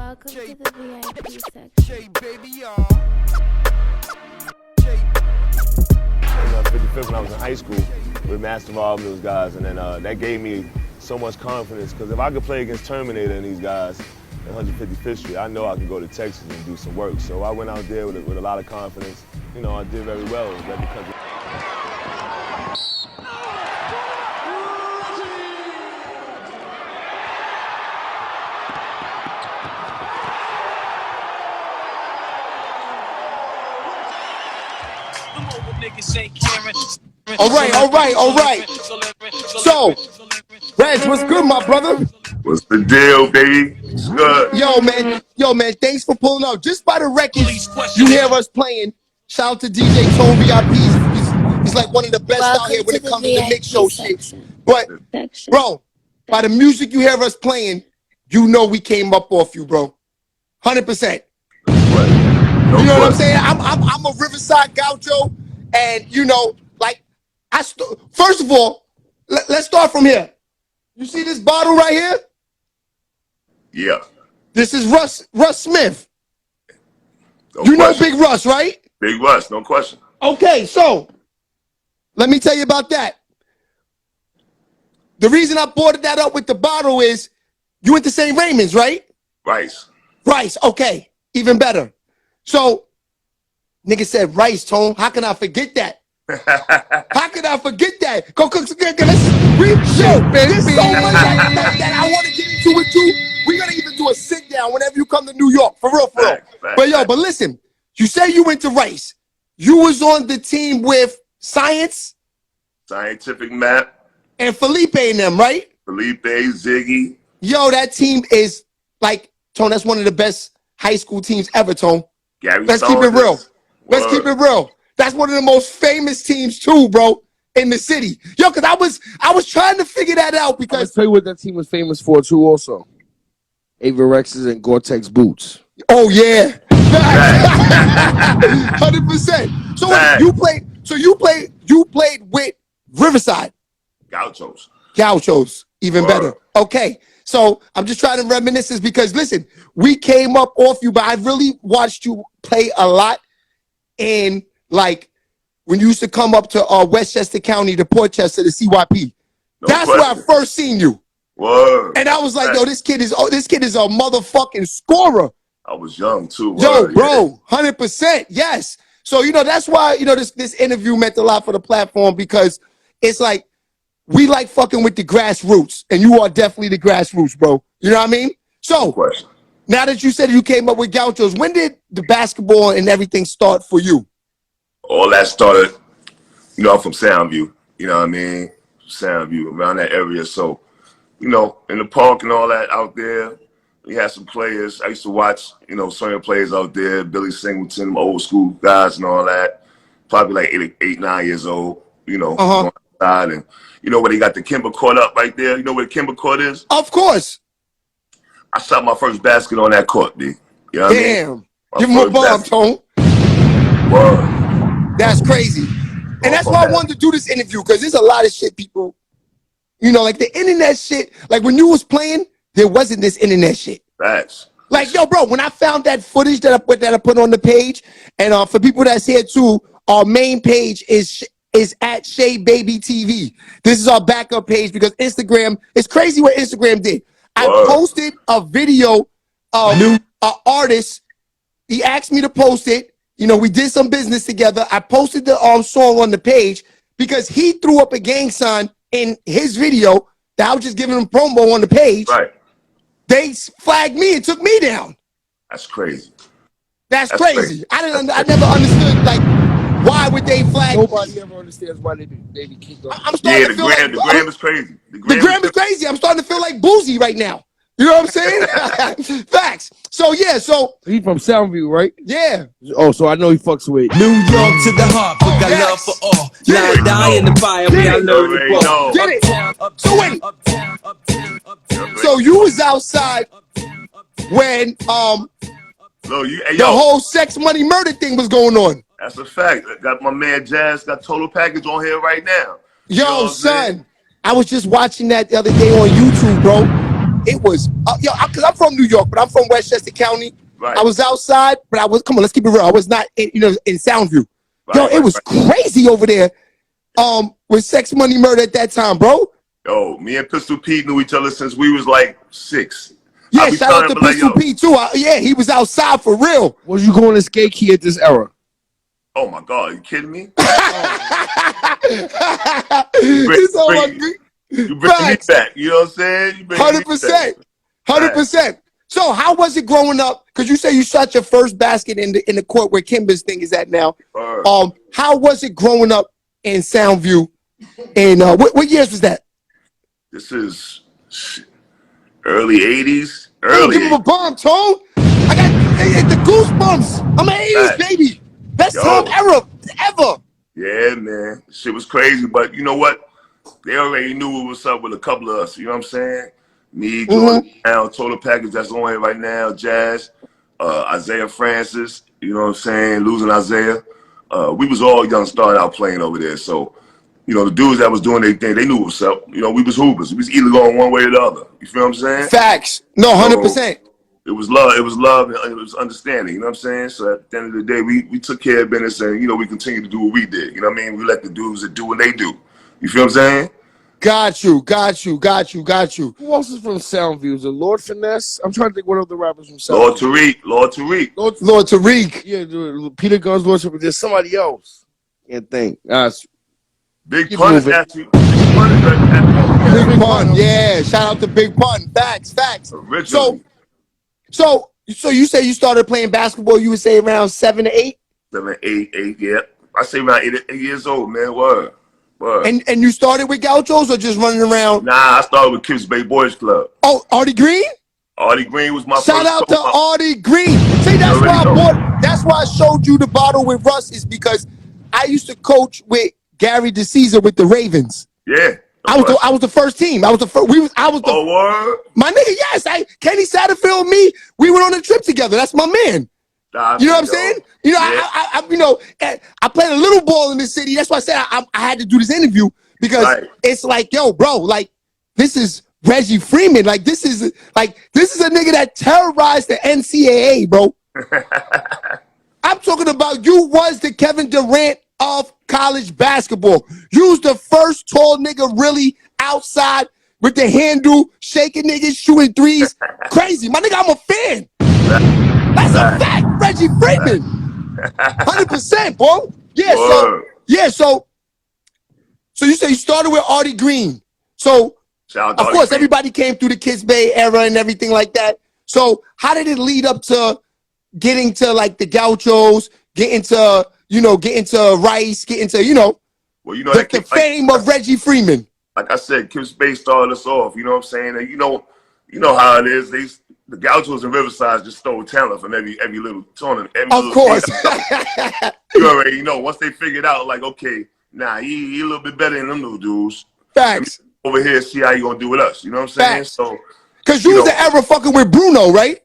Welcome to the VIP section. Baby, y'all. 55th when I was in high school with Master Rob and those guys, and then that gave me so much confidence, because if I could play against Terminator and these guys at 155th Street, I know I could go to Texas and do some work. So I went out there with a lot of confidence. You know, I did very well. All right. So, Reg, what's good, my brother? What's the deal, baby? It's good. Yo, man, thanks for pulling up. Just by the record, you hear us playing. Shout out to DJ Tone VIP. He's like one of the best out here when it comes to the mix show shit. But, bro, by the music you hear us playing, you know we came up off you, bro. 100%. You know what I'm saying? I'm a Riverside Gaucho, and you know, like, first of all, let's start from here. You see this bottle right here? Yeah. This is Russ Smith. No you question. know Big Russ, right? Big Russ, no question. Okay, so let me tell you about that. The reason I brought that up with the bottle is you went to St. Raymond's, right? Rice, okay, even better. So, nigga said Rice, Tone. How can I forget that? How can I forget that? Go cook some good. There's so much that I want to get into with you. We're gonna even do a sit down whenever you come to New York, for real. But listen, you say you went to Rice. You was on the team with Scientific Map, and Felipe and them, right? Felipe, Ziggy. Yo, that team is like, Tone, that's one of the best high school teams ever, Tone. Let's keep it real. Let's keep it real. That's one of the most famous teams too, bro, in the city. Yo, because I was trying to figure that out because I'll tell you what that team was famous for too also. Avirexes and Gore-Tex boots. Oh yeah. 100%. So you played with Riverside. Gauchos, even better. Okay. So I'm just trying to reminisce this because listen, we came up off you, but I really watched you play a lot in like when you used to come up to Westchester County, to Portchester, to CYP. That's where I first seen you. Word. And I was like, yo, this kid is a motherfucking scorer. I was young too. Yo, bro, 100%. Yes. So, you know, that's why, you know, this interview meant a lot for the platform, because it's like, we like fucking with the grassroots, and you are definitely the grassroots, bro. You know what I mean? So, now that you said you came up with Gauchos, when did the basketball and everything start for you? All that started, you know, I'm from Soundview. You know what I mean? Soundview, around that area. So, you know, in the park and all that out there, we had some players. I used to watch, you know, certain players out there, Billy Singleton, old school guys and all that. Probably like 8, 9 years old, you know, on the side. And you know where they got the Kimber Court up right there? You know where the Kimber Court is? Of course. I shot my first basket on that court, D. You know what I mean? Give him a bomb, Tone. Word. That's crazy. And that's why I wanted to do this interview, because there's a lot of shit people, you know, like the internet shit. Like when you was playing, there wasn't this internet shit. Facts. Like, yo, bro, when I found that footage that I put on the page, and for people that's here too, our main page is at SHEABABYTV. This is our backup page because Instagram, it's crazy what Instagram did. I posted a video of an artist. He asked me to post it. You know, we did some business together. I posted the song on the page because he threw up a gang sign in his video that I was just giving him promo on the page. Right. They flagged me and took me down. That's crazy. That's crazy. I never understood, like, why would they flag? Nobody ever understands why they be kicked off. I'm starting to feel the gram is crazy. The gram is crazy. I'm starting to feel like Boozy right now. You know what I'm saying? Facts. So yeah, he from Soundview, right? Yeah. Oh, so I know he fucks with New York to the heart, we got love for all. Now die in the fire, we got love for all. Get it? So wait. So you was outside when the whole sex, money, murder thing was going on. That's a fact. I got my man Jazz got Total Package on here right now. Yo, son, I was just watching that the other day on YouTube, bro. it was because I'm from New York, but I'm from Westchester County. Right. I was outside, but I was, come on, let's keep it real. I was not in Soundview. Right, It was crazy over there. With Sex Money Murder at that time, bro. Yo, me and Pistol Pete knew each other since we was like 6. Yeah, shout out to Pistol Pete too. Yeah, he was outside for real. Was you going to skate key at this era? Oh my God, are you kidding me? You bring me back. You know what I'm saying? 100%. 100%. So how was it growing up? Because you say you shot your first basket in the court where Kimba's thing is at now. How was it growing up in Soundview? And what years was that? This is early 80s. Give him a bomb, Tone. I got the goosebumps. I'm an 80s baby. Best time era ever. Yeah, man. Shit was crazy, but you know what? They already knew what was up with a couple of us. You know what I'm saying? Me, Jordan, Total Package, that's on here right now. Jazz, Isaiah Francis. You know what I'm saying? Losing Isaiah. We was all young, started out playing over there. So, you know, the dudes that was doing their thing, they knew what was up. You know, we was hoopers. We was either going one way or the other. You feel what I'm saying? Facts. No, 100%. It was love. It was love, and it was understanding. You know what I'm saying? So at the end of the day, we took care of business, and you know we continued to do what we did. You know what I mean? We let the dudes that do what they do. You feel what I'm saying? Got you. Who else is from Soundview? Is it Lord Finesse? I'm trying to think what other rappers from Soundview. Lord Tariq. Lord Tariq. Yeah, Peter Guns, Lord Tariq. There's somebody else. Can't think. Big Pun is actually. Big Pun. Yeah. Shout out to Big Pun. Facts. Originally. So you say you started playing basketball, you would say around 7 to 8? 7, 8, yeah. I say around 8 years old, man. Word. And you started with Gauchos or just running around? Nah, I started with Kips Bay Boys Club. Oh, Artie Green? Artie Green was my first. Shout out to Artie Green. See, that's why I showed you the bottle with Russ, is because I used to coach with Gary DeCesar with the Ravens. Yeah. I was the first team. I was the first. Oh, word? My nigga, yes. Kenny Satterfield, me, we went on a trip together. That's my man. You know what I'm saying? You know, yeah. I played a little ball in this city. That's why I said I had to do this interview, because it's like, yo, bro, like, this is Reggie Freeman. Like, this is a nigga that terrorized the NCAA, bro. I'm talking about, you was the Kevin Durant of college basketball. You was the first tall nigga really outside with the handle, shaking niggas, shooting threes. Crazy. My nigga, I'm a fan. That's a fact, Reggie Freeman. 100%, bro. Yeah, so you say you started with Artie Green. So, of course, everybody came through the Kids Bay era and everything like that. So, how did it lead up to getting to, like, the Gauchos, getting to Rice, getting to, the fame of Reggie Freeman? Like I said, Kips Bay started us off. You know what I'm saying? And you know how it is. The Gauchos and Riverside just stole talent from every little tournament. Of course. You already know. Once they figured out, like, okay, he a little bit better than them little dudes. Facts. Over here, see how you gonna do with us. You know what I'm saying? Facts. So, because you was the ever fucking with Bruno, right?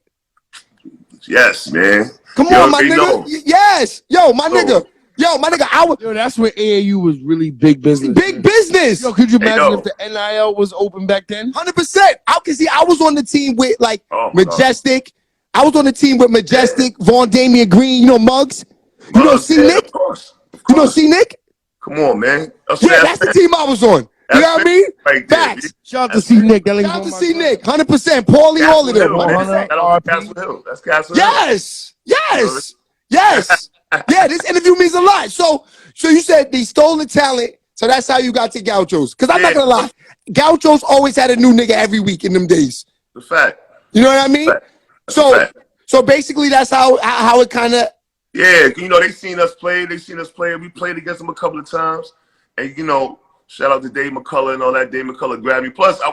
Yes, man. Come on, my nigga. Yes. Yo, my nigga. That's when AAU was really big business. Big business. Yo, could you imagine if the NIL was open back then? 100%. I was on the team with, like, Majestic. God. I was on the team with Majestic, Vaughn Damian Green, Muggs. You know C-Nick? Of course. You know C-Nick? Come on, man. That's the team I was on. You know what I mean? Right. Facts. Shout out to C-Nick. Shout out to C-Nick. 100%. Paulie, all of them. Castle Hill. That's Castle Hill. Yes. Yeah, this interview means a lot. So you said they stole the talent, so that's how you got to Gauchos. Because I'm not going to lie, Gauchos always had a new nigga every week in them days. The fact. You know what I mean? So basically that's how it kind of... Yeah, they seen us play. We played against them a couple of times. And, shout out to Dave McCullough and all that. Dave McCullough grabbed me. Plus, I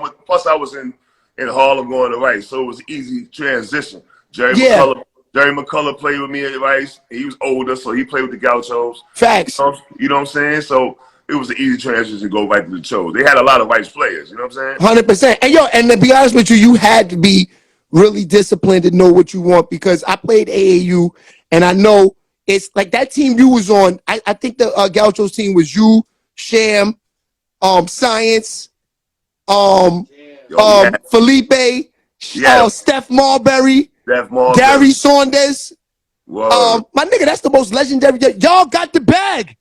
was in Harlem going to Rice, so it was an easy transition. Jerry McCullough played with me at Rice. He was older, so he played with the Gauchos. Facts. You know what I'm saying? So it was an easy transition to go right to the Chos. They had a lot of Rice players. You know what I'm saying? 100%. And to be honest with you, you had to be really disciplined to know what you want, because I played AAU, and I know it's like that team you was on. I think the Gauchos team was you, Sham, Science, Felipe. Yeah. Steph Marbury, Steph Marbury. Gary Saunders. Word. My nigga, that's the most legendary. Y'all got the bag.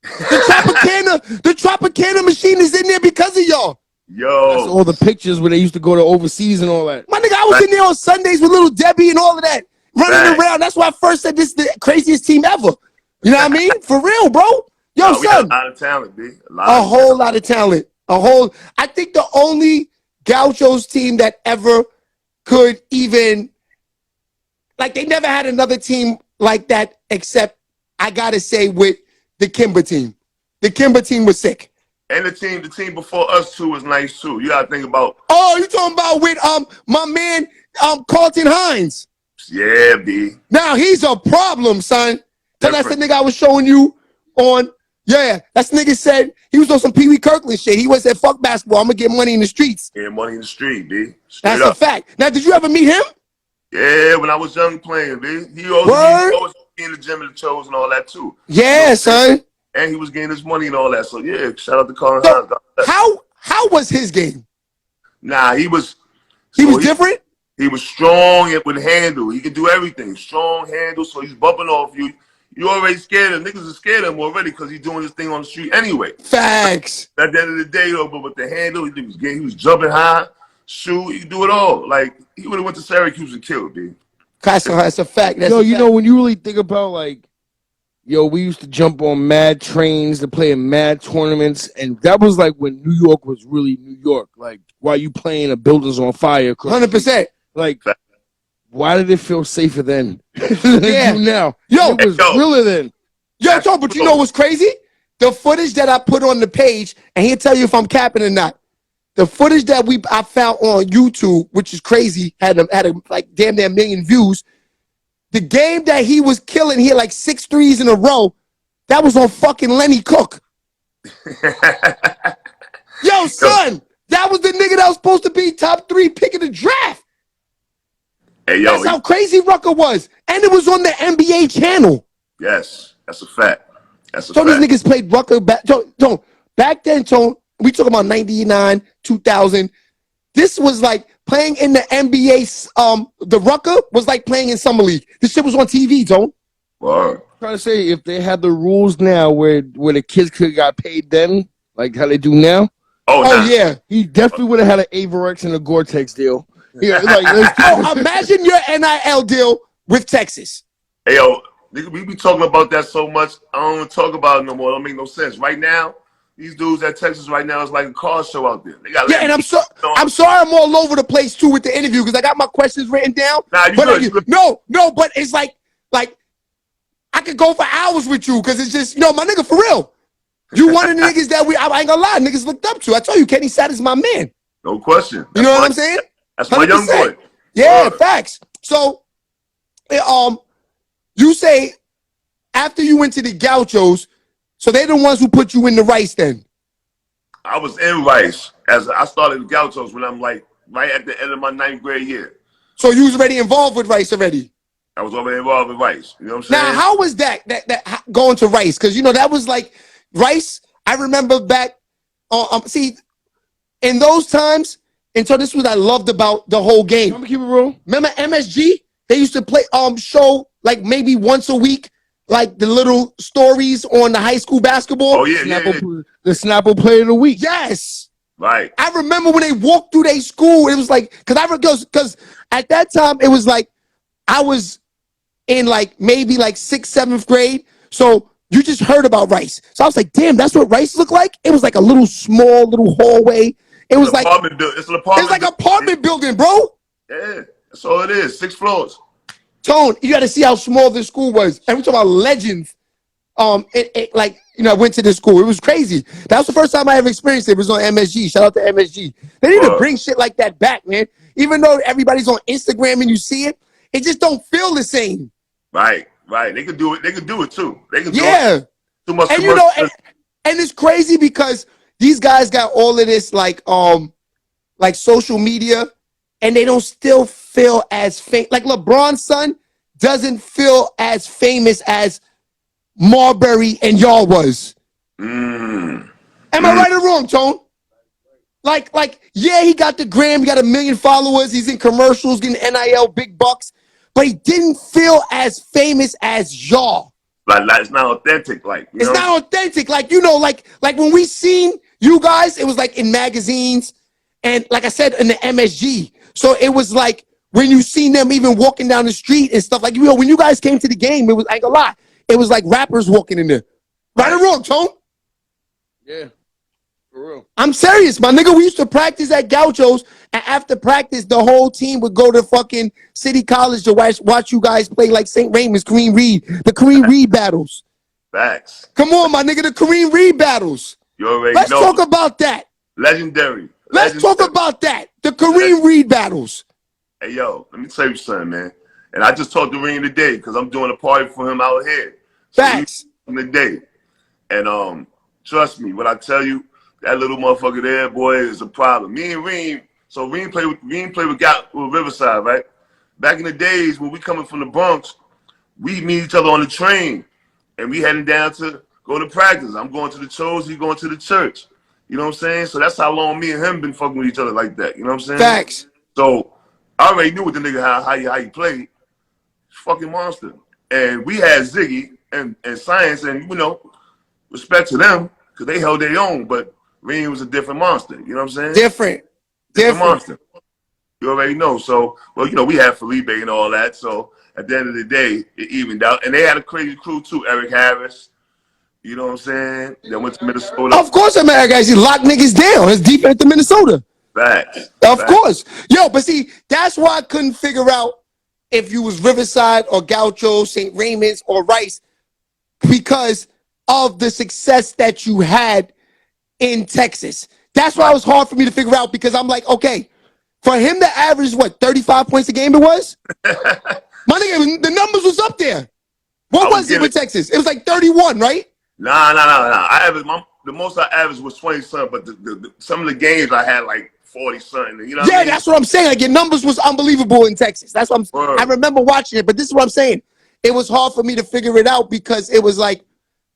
The Tropicana machine is in there because of y'all. Yo. That's all the pictures where they used to go to overseas and all that. My nigga, I was in there on Sundays with little Debbie and all of that, running around. That's why I first said this is the craziest team ever. You know what I mean? For real, bro. Yo, we son. got a lot of talent, B. A whole lot of talent. I think the only Gauchos team that ever could even, like, they never had another team like that except, I gotta say, with the Kimber team. The Kimber team was sick. And the team before us too was nice too. You gotta think about. Oh, you talking about with my man Carlton Hines? Yeah, B. Now he's a problem, son. That's the nigga I was showing you on. Yeah, that's the nigga said he was on some Pee Wee Kirkland shit. He was said, "Fuck basketball, I'm gonna get money in the streets." Yeah, money in the street, B. That's a fact. Now, did you ever meet him? Yeah, when I was young playing, B. He always in the gym and the shows and all that too. Yeah, you know, son. And he was getting his money and all that. So yeah, shout out to Colin Hines. How was his game? Nah, he was different. He was strong with handle. He could do everything. Strong handle. So he's bumping off you. You already scared him. Niggas are scared of him already because he's doing this thing on the street anyway. Facts. At the end of the day, though, but with the handle, he was jumping high, shoot, he could do it all. Like, he would have went to Syracuse and killed, dude. That's a fact. That's you know, when you really think about, like, yo, we used to jump on mad trains to play in mad tournaments, and that was like when New York was really New York. Like, while you playing, a building's on fire. 100%. Like, why did it feel safer then? Yeah. Now. Yo, it was realer then. Yo, Tom, but you know what's crazy? The footage that I put on the page, and he'll tell you if I'm capping or not. The footage that I found on YouTube, which is crazy, had like damn near 1 million views. The game that he was killing, he had like 6 threes in a row. That was on fucking Lenny Cook. Yo, son, that was the nigga that was supposed to be top 3 pick of the draft. Hey, yo, that's how crazy Rucker was. And it was on the NBA channel. Yes, that's a fact. That's a fact. These niggas played Rucker back. Back then, Tone, we talk about 99, 2000. This was like playing in the NBA. The Rucker was like playing in Summer League. This shit was on TV, Tone. Wow. I'm trying to say, if they had the rules now where the kids could have got paid then, like how they do now. Oh yeah. He definitely would have had an Averex and a Gore-Tex deal. Yeah, like, imagine your NIL deal with Texas. Hey, yo, nigga, we be talking about that so much. I don't even talk about it no more. It don't make no sense. Right now, these dudes at Texas right now is like a car show out there. They got and I'm sorry I'm all over the place too with the interview because I got my questions written down. Nah, you good. No, but it's like I could go for hours with you because it's just, my nigga, for real. You one of the niggas that I ain't gonna lie, niggas looked up to. I told you, Kenny Satt is my man. No question. You know what I'm saying? That's my young boy. Yeah, facts. So, you say after you went to the Gauchos, so they're the ones who put you in the Rice then? I was in Rice as I started the Gauchos when I'm like right at the end of my 9th grade year. So you was already involved with Rice already? I was already involved with Rice. You know what I'm saying? Now, how was that going to Rice? Because, that was like Rice. I remember back, see, in those times, and so this was what I loved about the whole game. I'm gonna keep it real. Remember MSG? They used to play show like maybe once a week, like the little stories on the high school basketball. Oh yeah, the Snapple Player of the Week. Yes. Right. I remember when they walked through their school, it was like, because at that time it was like I was in like maybe like 6th, 7th grade. So you just heard about Rice. So I was like, damn, that's what Rice looked like? It was like a small little hallway. It was like it's an apartment. It's like an apartment building, bro. Yeah, that's all it is. 6 floors. Tone, you got to see how small this school was. And we talking about legends. I went to this school. It was crazy. That was the first time I ever experienced it. It was on MSG. Shout out to MSG. They need to bring shit like that back, man. Even though everybody's on Instagram and you see it, it just don't feel the same. Right. They can do it. They can do it too. They can do it. Too much. And and it's crazy because these guys got all of this like social media, and they don't still feel as famous. Like LeBron's son doesn't feel as famous as Marbury and y'all was. Am I right or wrong, Tone? Yeah, he got the gram, he got 1 million followers, he's in commercials, getting NIL big bucks, but he didn't feel as famous as y'all. Like it's not authentic. Like it's not authentic. Like when we seen you guys, it was like in magazines, and like I said in the MSG. So it was like when you seen them even walking down the street and stuff. Like when you guys came to the game, it was I ain't gonna lie, it was like rappers walking in there. Right or wrong, Tone? Yeah. For real. I'm serious, my nigga. We used to practice at Gaucho's, and after practice, the whole team would go to fucking City College to watch you guys play like St. Raymond's, Kareem Reed, the Kareem Reed battles. Facts. Come on, my nigga, the Kareem Reed battles. You already Let's know. talk about that. Legendary. Let's talk about that. The Kareem Reed battles. Hey, yo, let me tell you something, man. And I just talked to Reem today because I'm doing a party for him out here. So Facts. Today. And trust me, when I tell you, that little motherfucker there, boy, is a problem. Me and Reem, so Reem played with Riverside, right? Back in the days when we coming from the Bronx, we meet each other on the train, and we heading down to go to practice. I'm going to the shows, he going to the church. You know what I'm saying? So that's how long me and him been fucking with each other like that. You know what I'm saying? Facts. So I already knew what the nigga how he played. Fucking monster. And we had Ziggy and Science, and you know, respect to them because they held their own, but Reem was a different monster. You know what I'm saying? Different monster. You already know. So, well, you know, we had Felipe and all that. So at the end of the day, it evened out. And they had a crazy crew too. Eric Harris. You know what I'm saying? They went to Minnesota. Of course, America guys, he locked niggas down. His defense to Minnesota. Facts. Of course. Yo, but see, that's why I couldn't figure out if you was Riverside or Gaucho, St. Raymond's or Rice, because of the success that you had in Texas. That's why it was hard for me to figure out, because I'm like, okay, for him to average, what, 35 points a game it was? My nigga, the numbers was up there. What was it with Texas? It was like 31, right? Nah. I averaged, the most I averaged was 20-something, but some of the games I had like 40-something. You know what I mean? That's what I'm saying. Like, your numbers was unbelievable in Texas. That's what I remember watching it, but this is what I'm saying. It was hard for me to figure it out because it was like,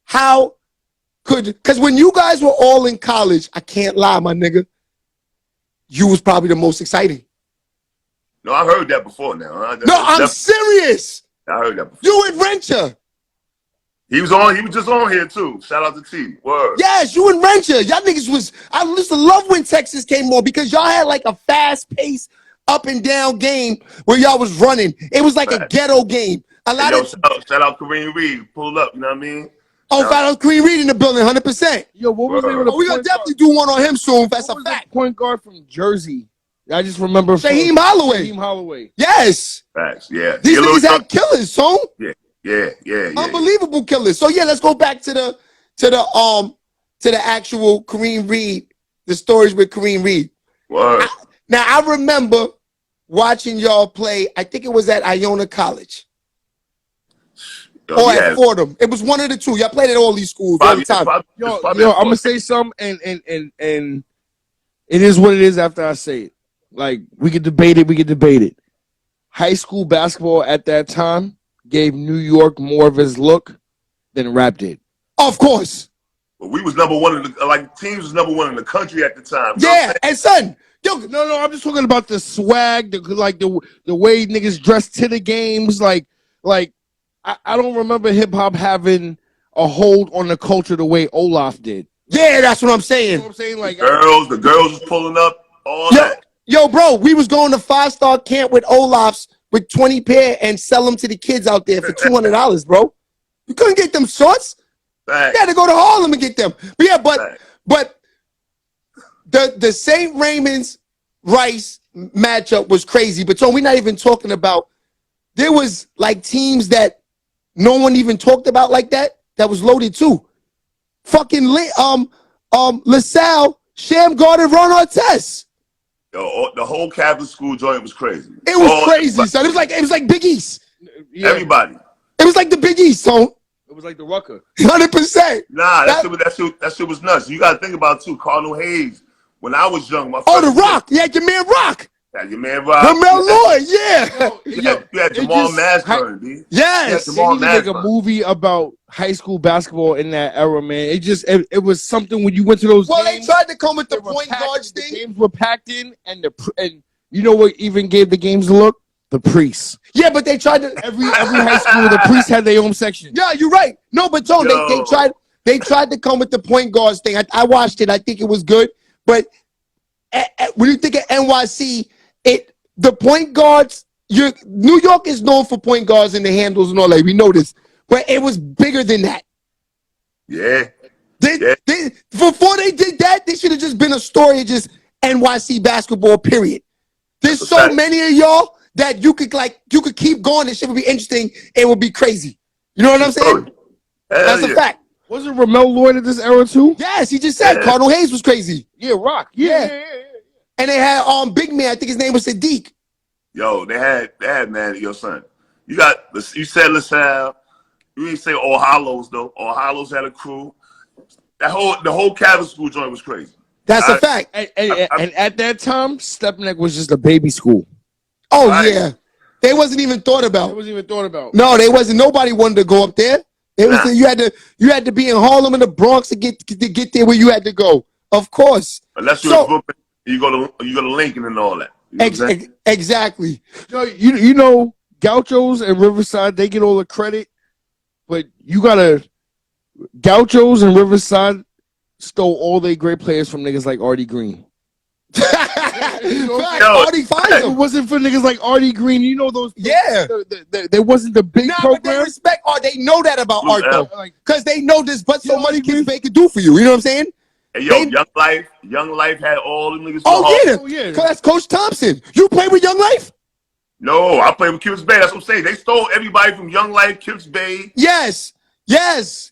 because when you guys were all in college, I can't lie, my nigga, you was probably the most exciting. No, I heard that before now. No, I'm serious. I heard that before. You and Rencher. He was just on here too. Shout out to T. Word. Yes, you and Rencher. Y'all niggas was, I used to love when Texas came on because y'all had like a fast-paced, up and down game where y'all was running. It was like a ghetto game. Shout out Kareem Reed. Pull up, you know what I mean? Oh, shout out Kareem Reed in the building, 100%. Yo, what was the name of the we're going to definitely do one on him soon. That's a fact. Point guard from Jersey. I just remember Shaheem Holloway. Shaheem Holloway. Yes. Facts, yeah. These niggas had killers, son. Yeah. Unbelievable killers. So yeah, let's go back to the actual Kareem Reed, the stories with Kareem Reed. Word. Now I remember watching y'all play, I think it was at Iona College. Or at Fordham. It was one of the two. Y'all played at all these schools all the time. Yo, I'm gonna say something, and it is what it is after I say it. Like, we could debate it. High school basketball at that time gave New York more of his look than rap did. Of course. But we was number one in the teams was number one in the country at the time. Yeah, and son, yo, no, I'm just talking about the swag, the way niggas dressed to the games. Like I don't remember hip hop having a hold on the culture the way Olaf did. Yeah, that's what I'm saying. You know what I'm saying? Like, the girls was pulling up all that. Yo, bro, we was going to 5-star camp with Olaf's with 20 pair and sell them to the kids out there for $200, bro. You couldn't get them shorts. Right. You had to go to Harlem and get them. But yeah, but the St. Raymond's Rice matchup was crazy. But so we're not even talking about, there was like teams that no one even talked about like that was loaded too. Fucking LaSalle, Shamgar, and Ron Artest. Yo, the whole Catholic school joint was crazy. It was crazy, son. It was like Big East. Yeah. Everybody. It was like the Big East, son. It was like the Rucker. 100%. Nah, that shit was nuts. You gotta think about it too. Cardinal Hayes. When I was young, the Rock. Yeah, your man Rock. Had your man Rob. Ramel Lloyd, yeah. You had Jamal Mashburn, B. Yes. They need to make a movie about high school basketball in that era, man. It was something when you went to those games. They tried to come with the point guards thing. The games were packed in, and you know what even gave the games a look? The priests. Yeah, but they tried to every high school, the priests had their own section. Yeah, you're right. No, but Tone, they tried to come with the point guards thing. I watched it. I think it was good. But when you think of NYC, the point guards, New York is known for point guards and the handles and all that. We know this. But it was bigger than that. Yeah. Before they did that, they should have just been a story of just NYC basketball, period. There's so many of y'all that you could keep going. This shit would be interesting. It would be crazy. You know what I'm saying? That's a fact. Wasn't Ramel Lloyd at this era too? Yes, he just said Cardinal Hayes was crazy. Yeah, Rock. Yeah. And they had big man. I think his name was Sadiq. Yo, they had man, your son. You said LaSalle. You didn't say All Hallows though. All Hallows had a crew. The whole Catholic school joint was crazy. That's a fact. And at that time, Stepneck was just a baby school. Oh yeah, they wasn't even thought about. No, they wasn't. Nobody wanted to go up there. It was you had to be in Harlem and the Bronx to get there where you had to go. Of course. Unless you're in Brooklyn, you go to Lincoln and all that. You know exactly. You know, Gauchos and Riverside, they get all the credit, but you gotta Gauchos and Riverside stole all their great players from niggas like Artie Green. Artie finds them. It wasn't for niggas like Artie Green. You know those. Yeah. There wasn't the big program. But they respect Art. They know that about Art though, because they know there's so much kids they could do for you. You know what I'm saying? Hey, yo, Young Life had all them niggas. Oh yeah. That's Coach Thompson. You play with Young Life? No, I played with Kips Bay. That's what I'm saying. They stole everybody from Young Life, Kips Bay. Yes. Because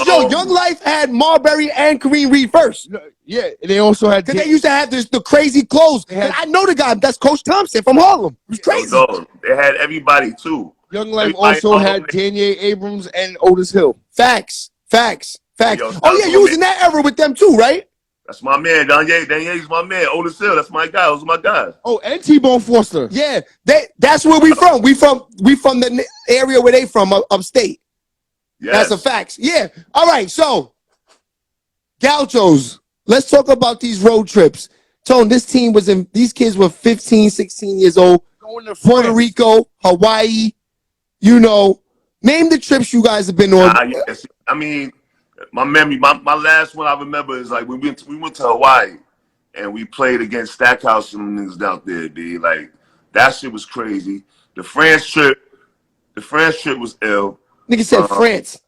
Young Life had Marbury and Kareem Reed first. Yeah, they also had. Because they used to have the crazy clothes. I know the guy. That's Coach Thompson from Harlem. It was crazy. No, they had everybody too. Young Life also had Daniel Abrams and Otis Hill. Facts. Oh yeah, you was in that era with them too, right? That's my man. Danye's my man. Otis Hill, that's my guy. Those are my guys. Oh, and T-Bone Foster. Yeah, that's where we from. We from the area where they from, upstate. Yes. That's a fact. Yeah. All right. So, Gauchos. Let's talk about these road trips. Tone, these kids were 15, 16 years old. Going to Puerto Rico, Hawaii. You know, name the trips you guys have been on. Yes. I mean, my memory, my last one I remember is like we went to Hawaii and we played against Stackhouse and them niggas down there, B. Like, that shit was crazy. The France trip was ill. Nigga said France.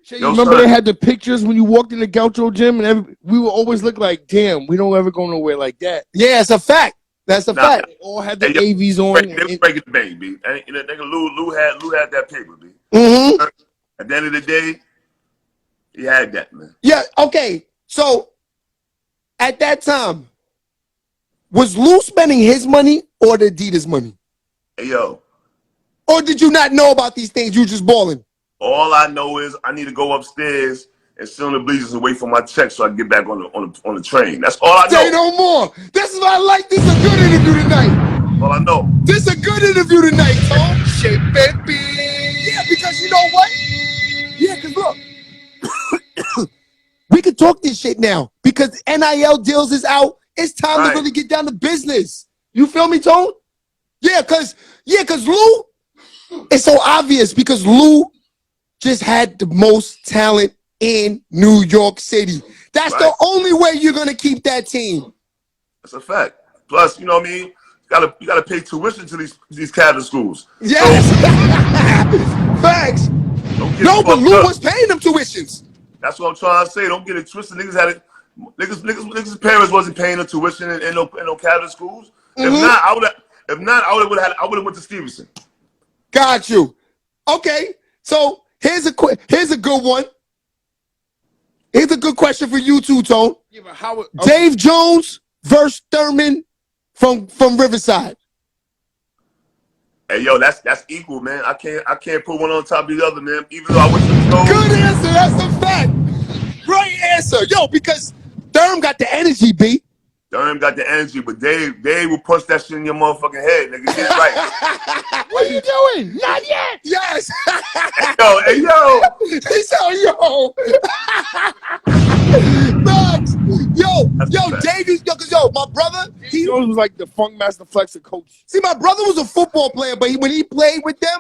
You remember they had the pictures when you walked in the Gaucho gym, and we would always look like, damn, we don't ever go nowhere like that. Yeah, it's a fact. That's a fact. They all had the AVs on. They was breaking the bank, B. Nigga Lou had that paper, B. Mm-hmm. At the end of the day, he had that, man. Yeah. Okay. So at that time, was Lou spending his money or the Adidas money? Hey, yo. Or did you not know about these things? You just balling? All I know is I need to go upstairs and sit on the bleachers and wait for my check so I can get back on the train. That's all I know. Say no more. This is what I like. This is a good interview tonight. All I know. This is a good interview tonight, Tom. Shit, baby. Yeah, because you know what? Yeah, because look, we could talk this shit now because NIL deals is out. It's time to really get down to business. You feel me, Tone? Yeah, because Lou, it's so obvious because Lou just had the most talent in New York City. That's the only way you're going to keep that team. That's a fact. Plus, you know what I mean? You gotta pay tuition to these Catholic schools. Yes. So, facts. No, but Lou was paying them tuitions. That's what I'm trying to say. Don't get it twisted. Niggas' parents wasn't paying the tuition in no Catholic schools. Mm-hmm. If not, I would have went to Stevenson. Got you. Okay, so here's a good one. Here's a good question for you too, Tone. Yeah, but Dave Jones versus Thurman from Riverside. Hey, yo, that's equal, man. I can't put one on top of the other, man. Even though I went to the school. Good answer. That's a fact. Right answer, yo. Because Thurman got the energy, B. Don't even got the energy, but Dave will punch that shit in your motherfucking head, nigga. Get it right. What are you doing? Not yet. Yes. Hey, yo. He said, yo. Bugs. Yo, Davies, yo, my brother, He was like the Funk Master Flexer coach. see, my brother was a football player, but when he played with them,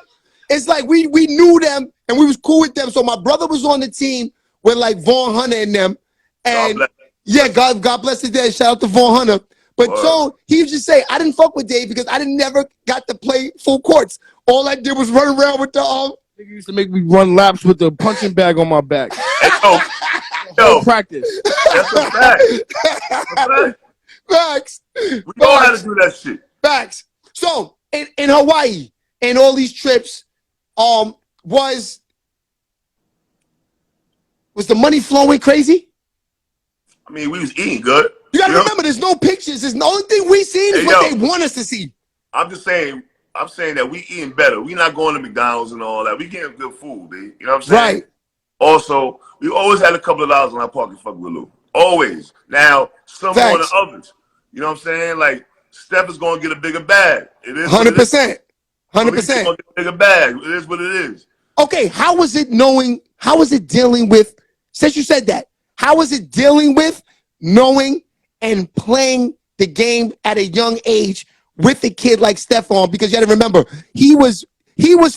it's like we knew them and we was cool with them. So my brother was on the team with like Vaughn Hunter and them. And yeah, God bless his dad. Shout out to Vaughn Hunter. But so he used to say, I didn't fuck with Dave because I never got to play full courts. All I did was run around with the Nigga used to make me run laps with the punching bag on my back. Hey, yo, Practice. That's a fact. Facts. We know how to do that shit. Facts. So in Hawaii and all these trips, was the money flowing crazy? I mean, we was eating good. You gotta remember, there's no pictures. There's the only thing we seen is what they want us to see. I'm saying that we eating better. We not going to McDonald's and all that. We getting good food, B. You know what I'm saying? Right. Also, we always had a couple of dollars in our pocket. Fuck with Lou. Always. Now, some more than others. You know what I'm saying? Like, Steph is going to get a bigger bag. It is 100%. 100%. Going to get a bigger bag. It is what it is. Okay, how was it dealing with, since you said that, how was it dealing with knowing and playing the game at a young age with a kid like Stephon? Because you got to remember, he was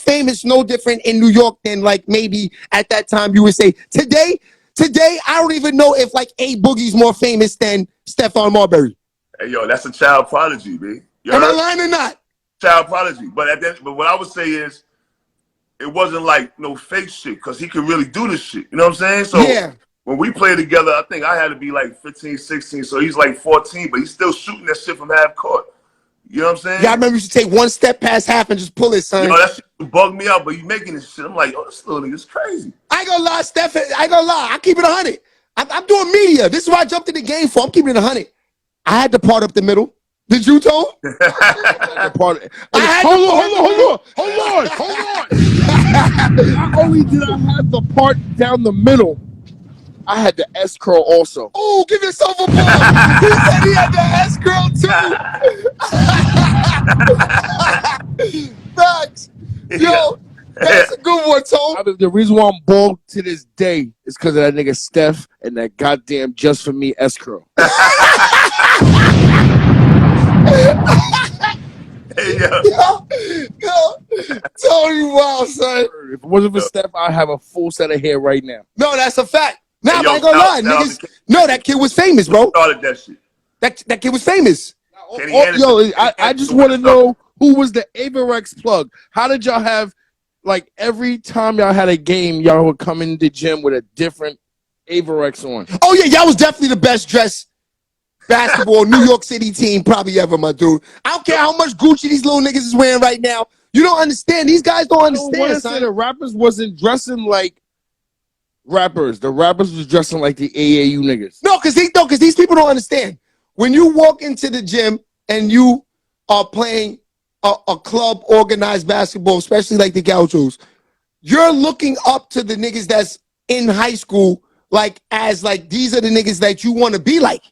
famous no different in New York than like maybe at that time you would say. Today, I don't even know if like A Boogie's more famous than Stephon Marbury. Hey, yo, that's a child prodigy, B. Am I lying or not? Child prodigy. But what I would say is, it wasn't like no fake shit because he could really do this shit. You know what I'm saying? So yeah. When we played together, I think I had to be like 15, 16. So he's like 14, but he's still shooting that shit from half court. You know what I'm saying? Yeah, I remember you used to take one step past half and just pull it, son. You know, that shit bugged me out, but you making this shit. I'm like, oh, this little nigga's crazy. I ain't gonna lie, Steph. I ain't gonna lie. I keep it 100. I'm doing media. This is what I jumped in the game for. I'm keeping it 100. I had to part up the middle. Did you, Tone? Hold on. Not only did I have the part down the middle, I had the S curl also. Oh, give yourself a ball. He said he had the S curl too. Facts. Yo, that's a good one, Tone. The reason why I'm bald to this day is because of that nigga Steph and that goddamn Just For Me S curl. Hey, yo, Tony, wow, son. If it wasn't for Steph, I'd have a full set of hair right now. No, that's a fact. Nah, hey, I ain't gonna lie, niggas. No, that kid was famous, bro. Started that shit. That kid was famous. I just want to know who was the Averex plug. How did y'all have, like, every time y'all had a game, y'all would come in the gym with a different Averex on? Oh yeah, y'all was definitely the best dressed basketball New York City team probably ever, my dude. I don't care how much Gucci these little niggas is wearing right now. You don't understand. These guys don't understand, son. The rappers wasn't dressing like rappers. The rappers was dressing like the AAU niggas. No, because these people don't understand. When you walk into the gym and you are playing a club organized basketball, especially like the Gauchos, you're looking up to the niggas that's in high school, like as like these are the niggas that you want to be like.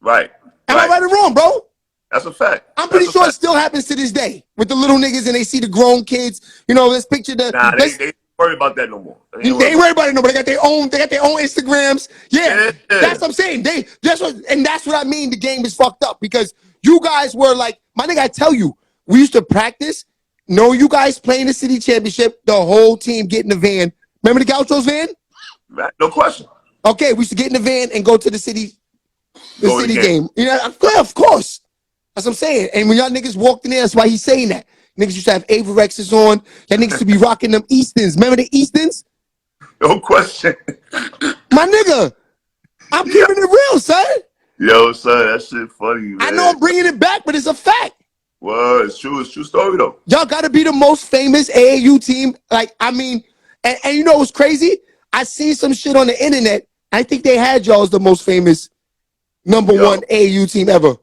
Right. Am I right or wrong, bro? That's a fact. I'm pretty sure it still happens to this day with the little niggas and they see the grown kids. You know, let's picture the. Nah, they ain't worry about that no more. They ain't worry about it no more. They got their own Instagrams. Yeah. That's what I'm saying. That's what I mean. The game is fucked up because you guys were like, my nigga, I tell you, we used to practice. No, you guys playing the city championship, the whole team get in the van. Remember the Gauchos van? No question. Okay, we used to get in the van and go to the city game. You know, of course. That's what I'm saying. And when y'all niggas walked in there, that's why he's saying that. Niggas used to have Averexes on. Y'all niggas to be rocking them Eastons. Remember the Eastons? No question. My nigga, I'm keeping it real, son. Yo, son, that shit funny, man. I know I'm bringing it back, but it's a fact. Well, it's true. It's true story, though. Y'all got to be the most famous AAU team. Like, I mean, and you know what's crazy? I seen some shit on the internet. I think they had y'all as the most famous number one AAU team ever.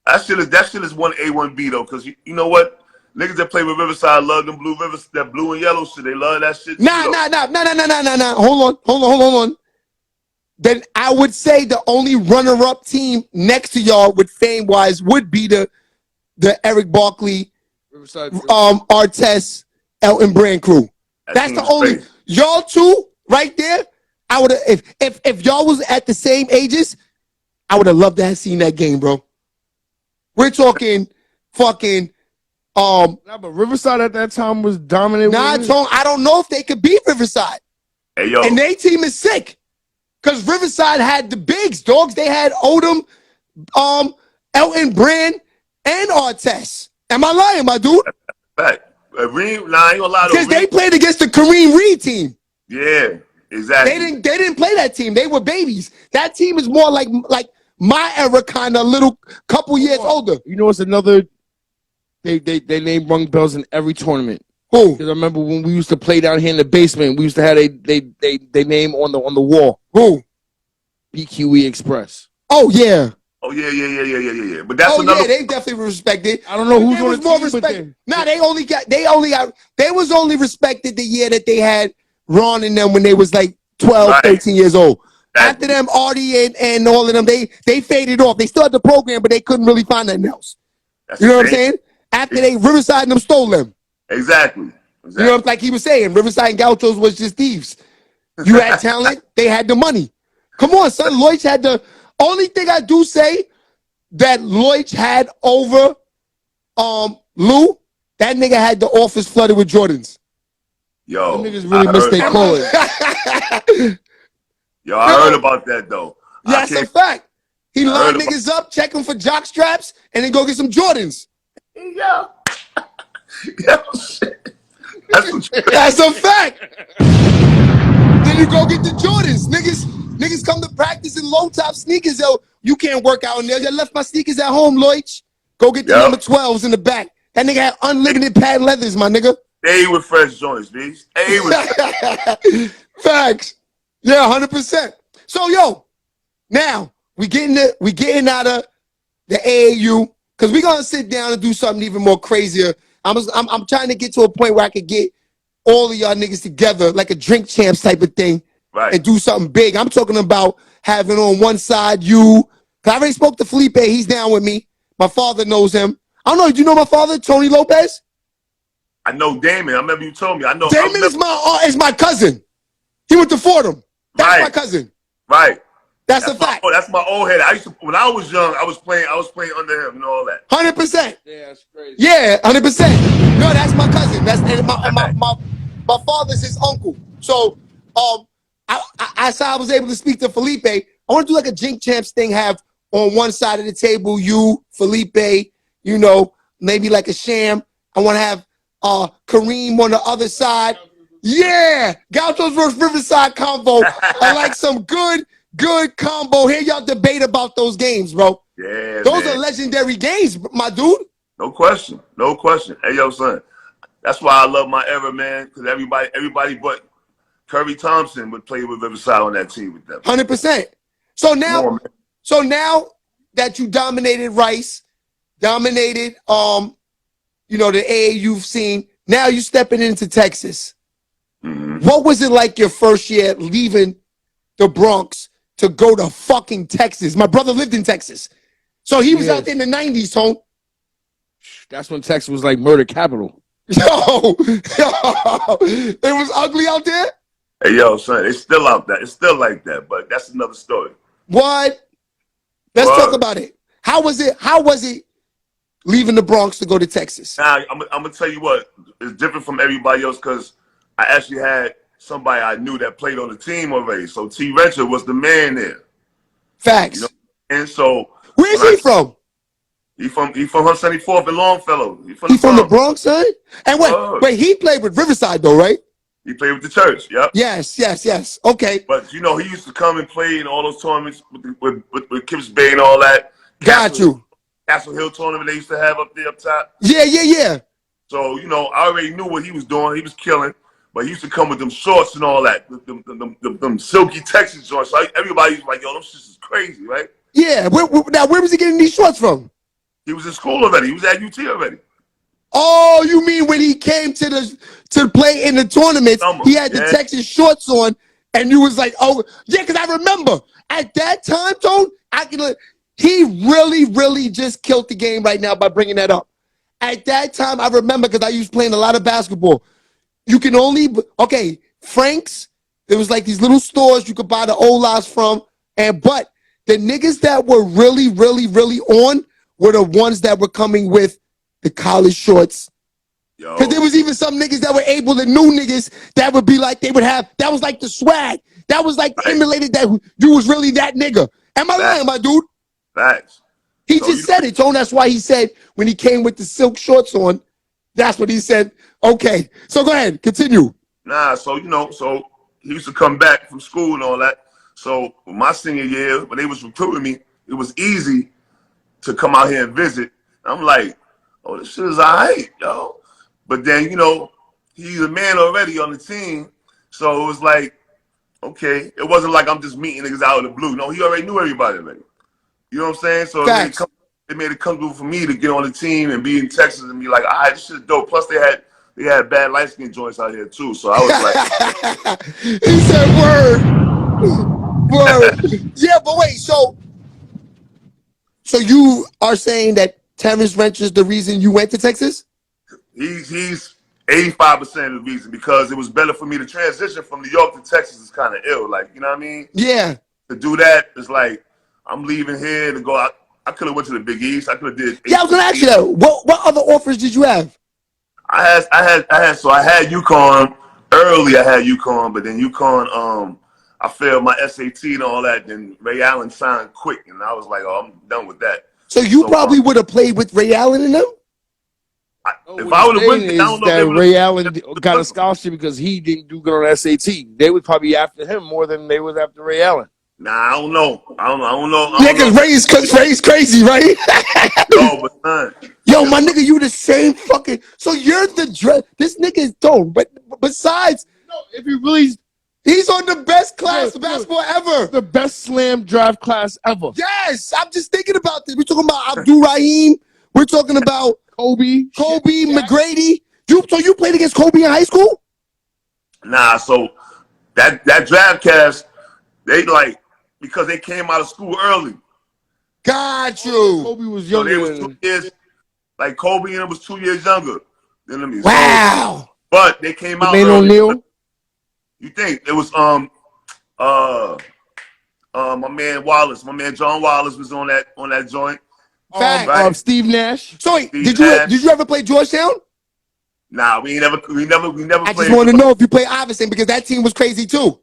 That shit is 1A1B, though, because you know what? Niggas that play with Riverside love them blue rivers, that blue and yellow shit. They love that shit. Nah. Hold on. then I would say the only runner-up team next to y'all with fame-wise would be the Eric Barkley, Artest, Elton Brand crew. That's the only y'all two right there. I would have if y'all was at the same ages, I would have loved to have seen that game, bro. We're talking fucking Nah, but Riverside at that time was dominant. Nah, I don't know if they could beat Riverside. Hey, yo. And their team is sick. Because Riverside had the bigs, dogs. They had Odom, Elton Brand, and Artest. Am I lying, my dude? Fact. Reed, nah, I ain't gonna lie to Because they played against the Kareem Reed team. Yeah, exactly. They didn't play that team. They were babies. That team is more like my era, kind of little couple years older. You know, it's another. They name rung bells in every tournament. Who? Because I remember when we used to play down here in the basement, we used to have they name on the wall. Who? BQE Express. Oh yeah. Oh yeah. But that's another. Yeah, they definitely respected. I don't know who's was more respected. Nah, they was only respected the year that they had Ron and them when they was like 12, 13 years old. After them, Artie and all of them, they faded off. They still had the program, but they couldn't really find nothing else. You know what I'm saying? After they Riverside and them stole them. Exactly. You know, like he was saying, Riverside and Gauchos was just thieves. You had talent, they had the money. Come on, son. Lloyd's had the only thing I do say that Lloyd's had over Lou, that nigga had the office flooded with Jordans. Yo, them niggas really missed their calling. Yo, I heard about that though. Yeah, that's a fact. He lined niggas up, check them for jock straps, and then go get some Jordans. Yo. That's a fact. Then you go get the Jordans. Niggas come to practice in low top sneakers. Yo, you can't work out in there. You left my sneakers at home, Lloyd. Go get the number 12s in the back. That nigga had unlimited patent leathers, my nigga. They with fresh joints, bitch. They with facts. Yeah, 100%. So yo, now we getting out of the AAU because we're gonna sit down and do something even more crazier. I'm trying to get to a point where I could get all of y'all niggas together like a drink champs type of thing, and do something big. I'm talking about having on one side you. Cause I already spoke to Felipe. He's down with me. My father knows him. I don't know. Do you know my father, Tony Lopez? I know Damon. I remember you told me. I know Damon is my cousin. He went to Fordham. That's my cousin. Right. That's a fact. That's my old head. When I was young, I was playing under him and all that. 100%. Yeah, that's crazy. Yeah, 100%. No, that's my cousin. That's my father's his uncle. So I was able to speak to Felipe. I want to do like a Jink Champs thing, have on one side of the table, you, Felipe, you know, maybe like a Sham. I want to have Kareem on the other side. Yeah, Gauchos versus Riverside combo. I like some good combo. Hear y'all debate about those games, bro. Yeah, those are legendary games, my dude. No question. Hey, yo, son. That's why I love my era, man, because everybody but Curry Thompson would play with Riverside on that team with them. 100%. So now that you dominated Rice, dominated you know, the AAU scene, now you stepping into Texas. Mm-hmm. What was it like your first year leaving the Bronx to go to fucking Texas? My brother lived in Texas. So he was out there in the 90s, Tone. That's when Texas was like murder capital. Yo, it was ugly out there? Hey, yo, son, it's still out there. It's still like that, but that's another story. What? Let's talk about it. How was it leaving the Bronx to go to Texas? Now, I'm going to tell you what. It's different from everybody else because I actually had somebody I knew that played on the team already. So T. Retcher was the man there. Facts. You know? And so where's he from? He from 174th and Longfellow. He from the Bronx, son? And wait, he played with Riverside though, right? He played with the church, yep. Yes. Okay. But you know, he used to come and play in all those tournaments with Kips Bay and all that. Got you. Castle Hill tournament they used to have up there up top. Yeah. So, you know, I already knew what he was doing. He was killing. But he used to come with them shorts and all that. Them silky Texas shorts. So everybody was like, yo, them shits is crazy, right? Yeah. Now, where was he getting these shorts from? He was in school already. He was at UT already. Oh, you mean when he came to play in the tournaments, he had the Texas shorts on, and you was like, oh, yeah, because I remember. at that time, Tone, he really just killed the game right now by bringing that up. At that time, I remember because I used playing a lot of basketball. You can only, Frank's, there was like these little stores you could buy the Olas from, but the niggas that were really on were the ones that were coming with the college shorts. Because there was even some niggas that were able, the new niggas that would be like, they would have, that was like the swag. That was like emulated that you was really that nigga. Am I lying, my dude? Facts. He just said it, Tone. That's why he said when he came with the silk shorts on, that's what he said. Okay, so go ahead, continue. Nah, so so he used to come back from school and all that. So my senior year, when they was recruiting me, it was easy to come out here and visit. I'm like, oh, this shit is all right, yo. But then, he's a man already on the team. So it was like, okay, it wasn't like I'm just meeting niggas out of the blue. No, he already knew everybody already. You know what I'm saying? So it made it comfortable for me to get on the team and be in Texas and be like, all right, this shit is dope. Plus they had bad light skin joints out here too. So I was like, he said word. Yeah, but wait, so you are saying that Terrence Wrench is the reason you went to Texas? He's 85% of the reason, because it was better for me to transition from New York to Texas. Is kind of ill, like, you know what I mean? Yeah. To do that, it's like I'm leaving here to go out. I could have went to the Big East. I could have did. Yeah, I was gonna ask you that. What other offers did you have? I had UConn early. I had UConn, but then UConn, I failed my SAT and all that. Then Ray Allen signed quick, and I was like, oh, I'm done with that. So you probably would have played with Ray Allen and them? If I would have went, I don't know that Ray Allen got a scholarship because he didn't do good on SAT. They was probably after him more than they was after Ray Allen. Nah, I don't know. Yeah, because Ray's crazy, right? No, but son. Yo, my nigga, you the same fucking. So you're this nigga is dope. But besides, if he really, he's on the best class of basketball ever. The best slam draft class ever. Yes, I'm just thinking about this. We're talking about Abdul Rahim. We're talking about Kobe, McGrady. So you played against Kobe in high school? Nah, so that draft cast, they like, because they came out of school early. Got you. Kobe was younger. So they was 2 years, like Kobe and it was 2 years younger than me. Wow. So, but they came out early. O'Neal? You think it was my man Wallace, my man John Wallace was on that joint. Fact. Steve Nash. So wait, did you ever play Georgetown? Nah, we never played. I just want to know if you play Iverson, because that team was crazy too.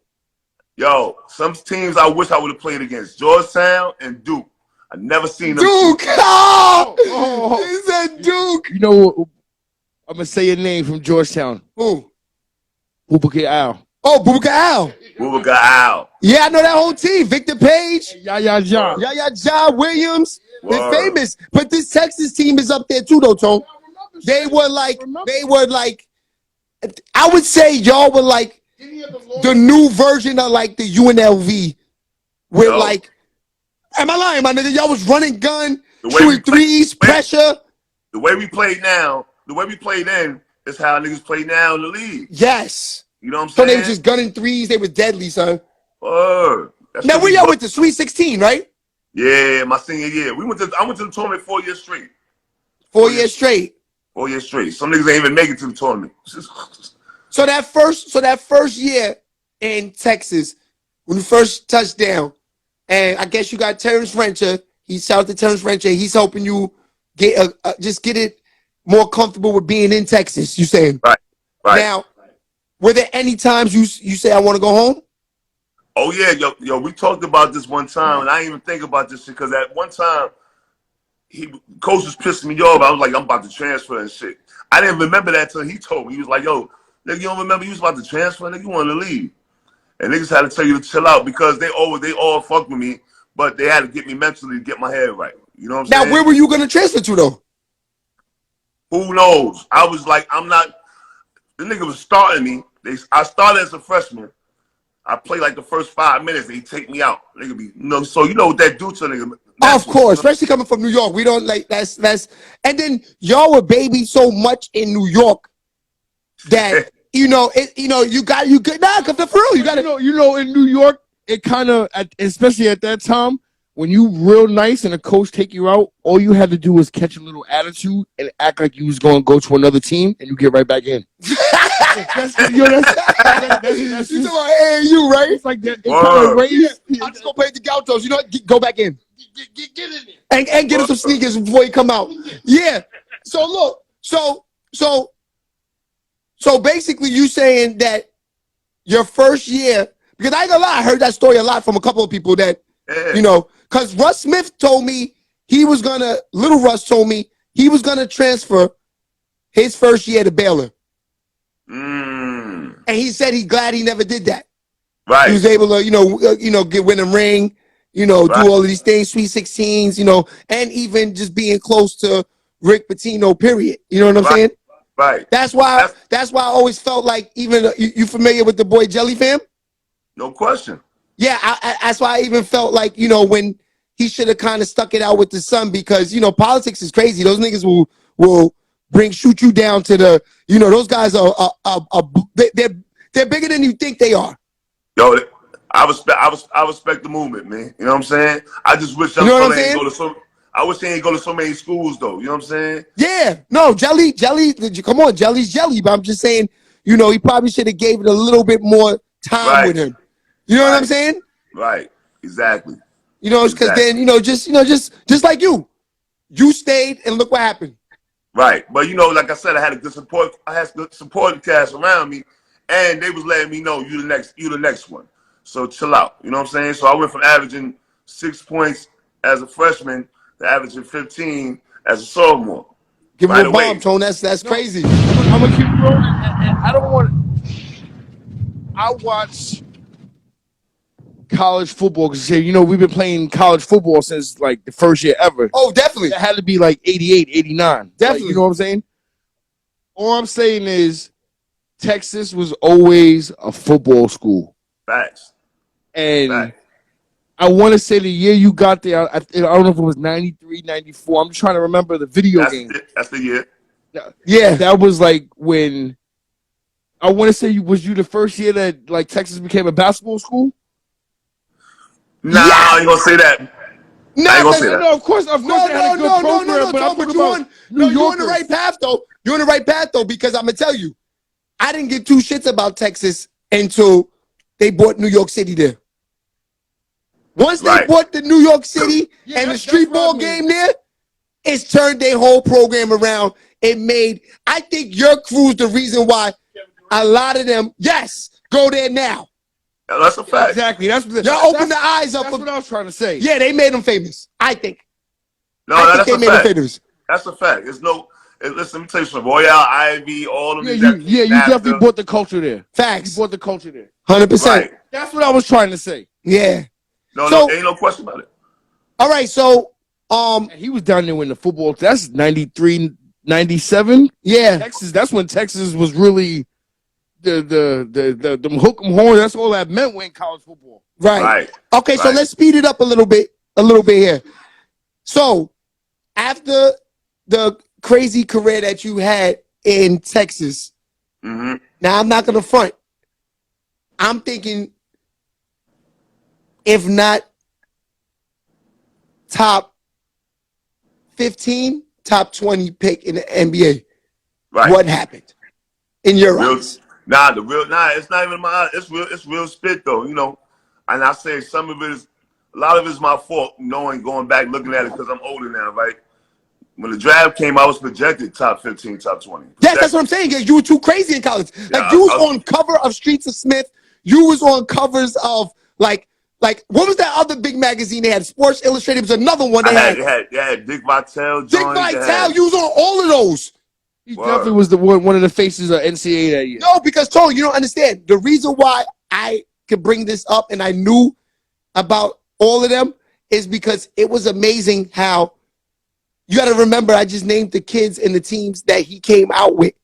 Yo, some teams I wish I would have played against: Georgetown and Duke. I never seen them. Duke. He said Duke. You know, I'm gonna say your name from Georgetown. Who? Boubacar Al. Oh, Boubacar Al. Boubacar Al. Yeah, I know that whole team. Victor Page. Yaya Ja Williams. They're famous. But this Texas team is up there too, though, Tone. They were like, I would say y'all were like the new version of like the UNLV. Where like, am I lying, my nigga? Y'all was running gun, shooting threes, pressure. The way we play now, the way we play then is how niggas play now in the league. Yes. You know what I'm saying? So they were just gunning threes. They were deadly, son. Now where y'all went to Sweet 16, right? Yeah, my senior year. I went to the tournament 4 years straight. 4 years straight. 4 years straight. Some niggas ain't even make it to the tournament. So that first year in Texas, when you first touched down, and I guess you got Terrence Wrencher. Shout out to Terrence Wrencher. He's helping you get just get it more comfortable with being in Texas. You saying? Right. Now, were there any times you say I want to go home? Oh yeah, yo, we talked about this one time, and I didn't even think about this shit because at one time, coach was pissing me off. I was like, I'm about to transfer and shit. I didn't remember that till he told me. He was like, yo, nigga, you don't remember you was about to transfer? Nigga, you wanted to leave. And niggas had to tell you to chill out because they all fucked with me, but they had to get me mentally to get my head right. You know what I'm saying? Now, where were you going to transfer to, though? Who knows? I was like, I'm not. The nigga was starting me. I started as a freshman. I played like the first 5 minutes, and he take me out. Nigga be so you know what that do to a nigga. Of course, especially coming from New York. We don't like that's and then y'all were baby so much in New York that you good. Nah, cause for real, you got in New York it kind of, especially at that time, when you real nice and a coach take you out, all you had to do was catch a little attitude and act like you was going to go to another team, and you get right back in. That's you talking about AAU, right? It's like that. It kind of raised. I'm just gonna play the Gauchos. You know what? Go back in. Get in there. And get him some sneakers before you come out. Yeah. So look. So basically, you saying that your first year, because I ain't gonna lie, I heard that story a lot from a couple of people that, you know, because Russ Smith told me Little Russ told me he was gonna transfer his first year to Baylor. And he said he's glad he never did that. Right. He was able to, win a ring, do all of these things, Sweet 16s, and even just being close to Rick Pitino, period. You know what I'm saying? Right. That's why I always felt like, even you familiar with the boy Jelly Fam? No question. Yeah, that's why I even felt like, when he should have kind of stuck it out with the son, because, politics is crazy. Those niggas will shoot you down to the, those guys are they're bigger than you think they are. Yo, I respect the movement, man. You know what I'm saying? I just wish I wish they ain't go to so many schools, though. You know what I'm saying? Yeah. No, Jelly, come on, Jelly's Jelly. But I'm just saying, he probably should have gave it a little bit more time with him. You know what I'm saying? Right. Exactly. Because then, just like you stayed and look what happened. Right. But, like I said, I had good supporting cast around me, and they was letting me know you the next one. So chill out. You know what I'm saying? So I went from averaging 6 points as a freshman to averaging 15 as a sophomore. Give him a bomb, Tone. That's crazy. I'm gonna keep rolling. I don't want. I watch college football because we've been playing college football since like the first year ever. Oh, definitely. It had to be like 88, 89. Definitely. Like, you know what I'm saying? All I'm saying is Texas was always a football school. Facts. And I want to say the year you got there, I don't know if it was 93, 94. I'm trying to remember the video game. That's the year. Yeah, that was like when, I want to say, was you the first year that like Texas became a basketball school? Nah, I ain't gonna say that. No, of course, they had a good program, but I'm talking about New Yorkers. You're on the right path, though. You're on the right path, though, because I'm gonna tell you, I didn't give two shits about Texas until they bought New York City there. Once they bought the New York City and the street ball game there, it's turned their whole program around. I think your crew's the reason why a lot of them, go there now. Yeah, that's a fact. Exactly. Y'all open the eyes up. That's what I was trying to say. Yeah, they made them famous, I think. That's a fact. That's a fact. Listen, let me tell you something. Royale, Ivy, all of them. You definitely brought the culture there. Facts. You brought the culture there. 100%. Right. That's what I was trying to say. Yeah. No, ain't no question about it. All right, so he was down there when the football. That's 93, 97. Yeah, Texas. That's when Texas was really the hook 'em horn. That's all that meant when college football. Right. Okay, so let's speed it up a little bit here. So after the crazy career that you had in Texas, now I'm not gonna front. I'm thinking, if not top 15, top 20 pick in the NBA. Right. What happened in your eyes? It's not even my eyes. It's real spit though, And I say a lot of it is my fault, going back, looking at it because I'm older now, right? When the draft came, I was projected top 15, top 20. Yes, that's what I'm saying. You were too crazy in college. Like, you was on cover of Streets of Smith. You was on covers of like what was that other big magazine they had? Sports Illustrated was another one they had. Dick Vitale. Dick Vitale. You was on all of those. He definitely was one of the faces of NCAA that year. No, because Tony, you don't understand. The reason why I could bring this up and I knew about all of them is because it was amazing how, you got to remember, I just named the kids and the teams that he came out with.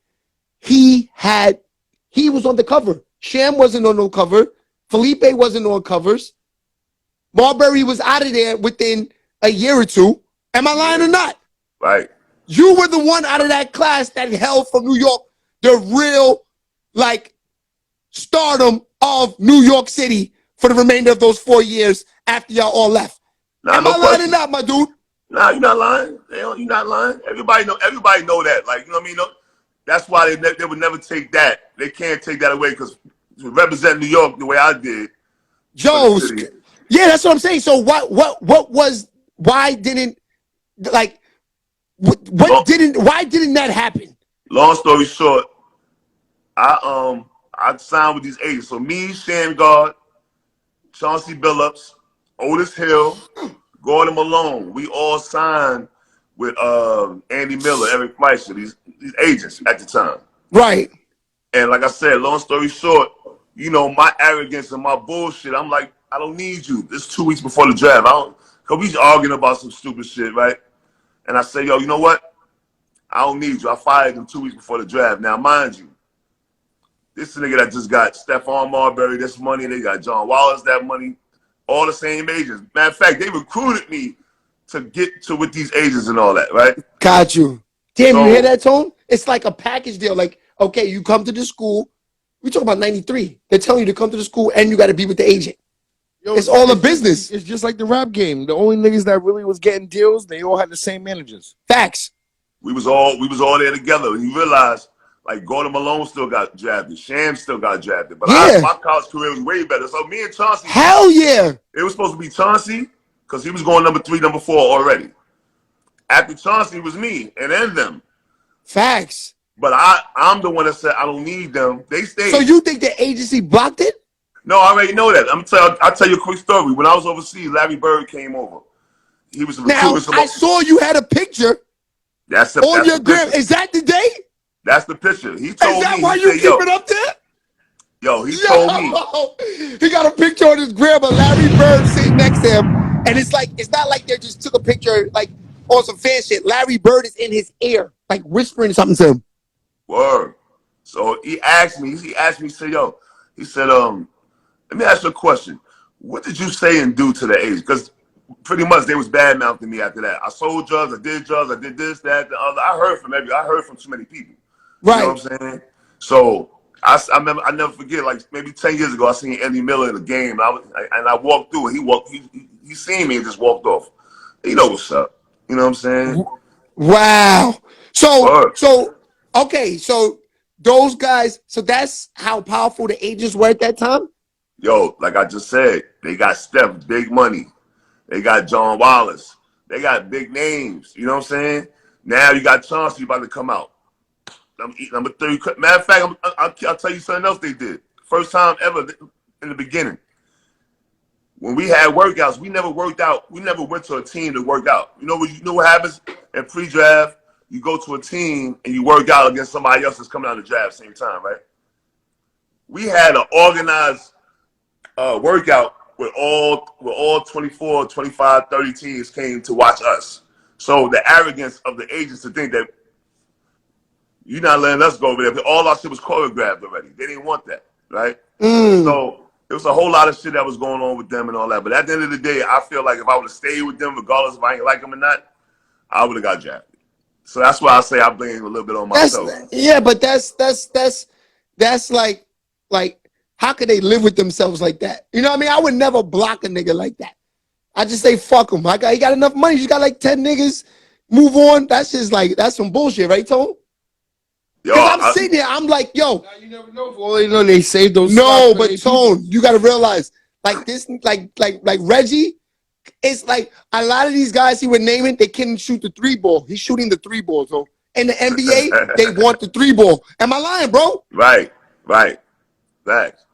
He was on the cover. Sham wasn't on no cover. Felipe wasn't on covers. Marbury was out of there within a year or two. Am I lying or not? Right. You were the one out of that class that held from New York the real, stardom of New York City for the remainder of those 4 years after y'all all left. Nah, Am no I lying or question. not, my dude? Nah, you're not lying. You're not lying. Everybody know that. Like, you know what I mean? That's why they would never take that. They can't take that away because to represent New York the way I did for the Joe, city. yeah, that's what I'm saying. So why didn't why didn't that happen? Long story short, I signed with these agents. So me, Shamgard, Chauncey Billups, Otis Hill, Gordon Malone, we all signed with Andy Miller, Eric Fleischer, these agents at the time. Right. And like I said, long story short, you know, my arrogance and my bullshit, I'm like, I don't need you. It's 2 weeks before the draft. Cause we arguing about some stupid shit, right? And I say, yo, you know what? I don't need you. I fired him 2 weeks before the draft. Now, mind you, this nigga that just got Stephon Marbury this money, they got John Wallace that money, all the same agents. Matter of fact, they recruited me to get to with these agents and all that, right? Got you. Damn, you hear that, Tone? It's like a package deal. Like, okay, you come to the school. We talking about 93. They're telling you to come to the school and you got to be with the agent. Yo, it's all a business. It's just like the rap game. The only niggas that really was getting deals, they all had the same managers. Facts. We was all there together. And you realize, like, Gordon Malone still got drafted. Sham still got drafted. But my college career was way better. So me and Chauncey. Hell yeah. It was supposed to be Chauncey because he was going number 3, number 4 already. After Chauncey was me and then them. Facts. But I'm the one that said I don't need them. They stayed. So you think the agency blocked it? No, I already know that. I'll tell you a quick story. When I was overseas, Larry Bird came over. He was a recruiter. Now, I saw you had a picture on your gram. Is that the day? That's the picture. He told me. Is that why you keep it up there? Yo, he told me. He got a picture on his gram of Larry Bird sitting next to him. And it's not like they just took a picture like on some fan shit. Larry Bird is in his ear, like whispering something to him. Word. So he asked me, said, yo, he said, let me ask you a question. What did you say and do to the agents? Because pretty much they was bad mouthing me after that. I sold drugs, I did this, that, the other. I heard from too many people. Right. You know what I'm saying? So I remember, I never forget, like maybe 10 years ago, I seen Andy Miller in a game, and I walked through, and he seen me and just walked off. You know what's up? You know what I'm saying? Wow. Okay, so those guys, so that's how powerful the agents were at that time? Yo, like I just said, they got Steph, big money. They got John Wallace. They got big names. You know what I'm saying? Now you got Chauncey about to come out. Number 3. Matter of fact, I'll tell you something else they did. First time ever in the beginning. When we had workouts, we never worked out. We never went to a team to work out. You know what happens in pre-draft? You go to a team and you work out against somebody else that's coming out of the draft at the same time, right? We had an organized workout with all 24, 25, 30 teams came to watch us. So the arrogance of the agents to think that you're not letting us go over there, but all our shit was choreographed already. They didn't want that, right? So there was a whole lot of shit that was going on with them and all that. But at the end of the day, I feel like if I would have stayed with them, regardless if I ain't like them or not, I would have got drafted. So that's why I say I blame a little bit on myself. Yeah, but that's like how could they live with themselves like that? You know what I mean? I would never block a nigga like that. I just say fuck him. He got enough money. You got like 10 niggas. Move on. That's just like that's some bullshit, right, Tone? Because I'm sitting here, I'm like, yo. Now you never know. For all they know, they saved those. No, but Tone, you got to realize, like this, like Reggie. It's like a lot of these guys he would name it, they couldn't shoot the 3-ball. He's shooting the 3-ball. So in the NBA, they want the 3-ball. Am I lying, bro? Right. Facts.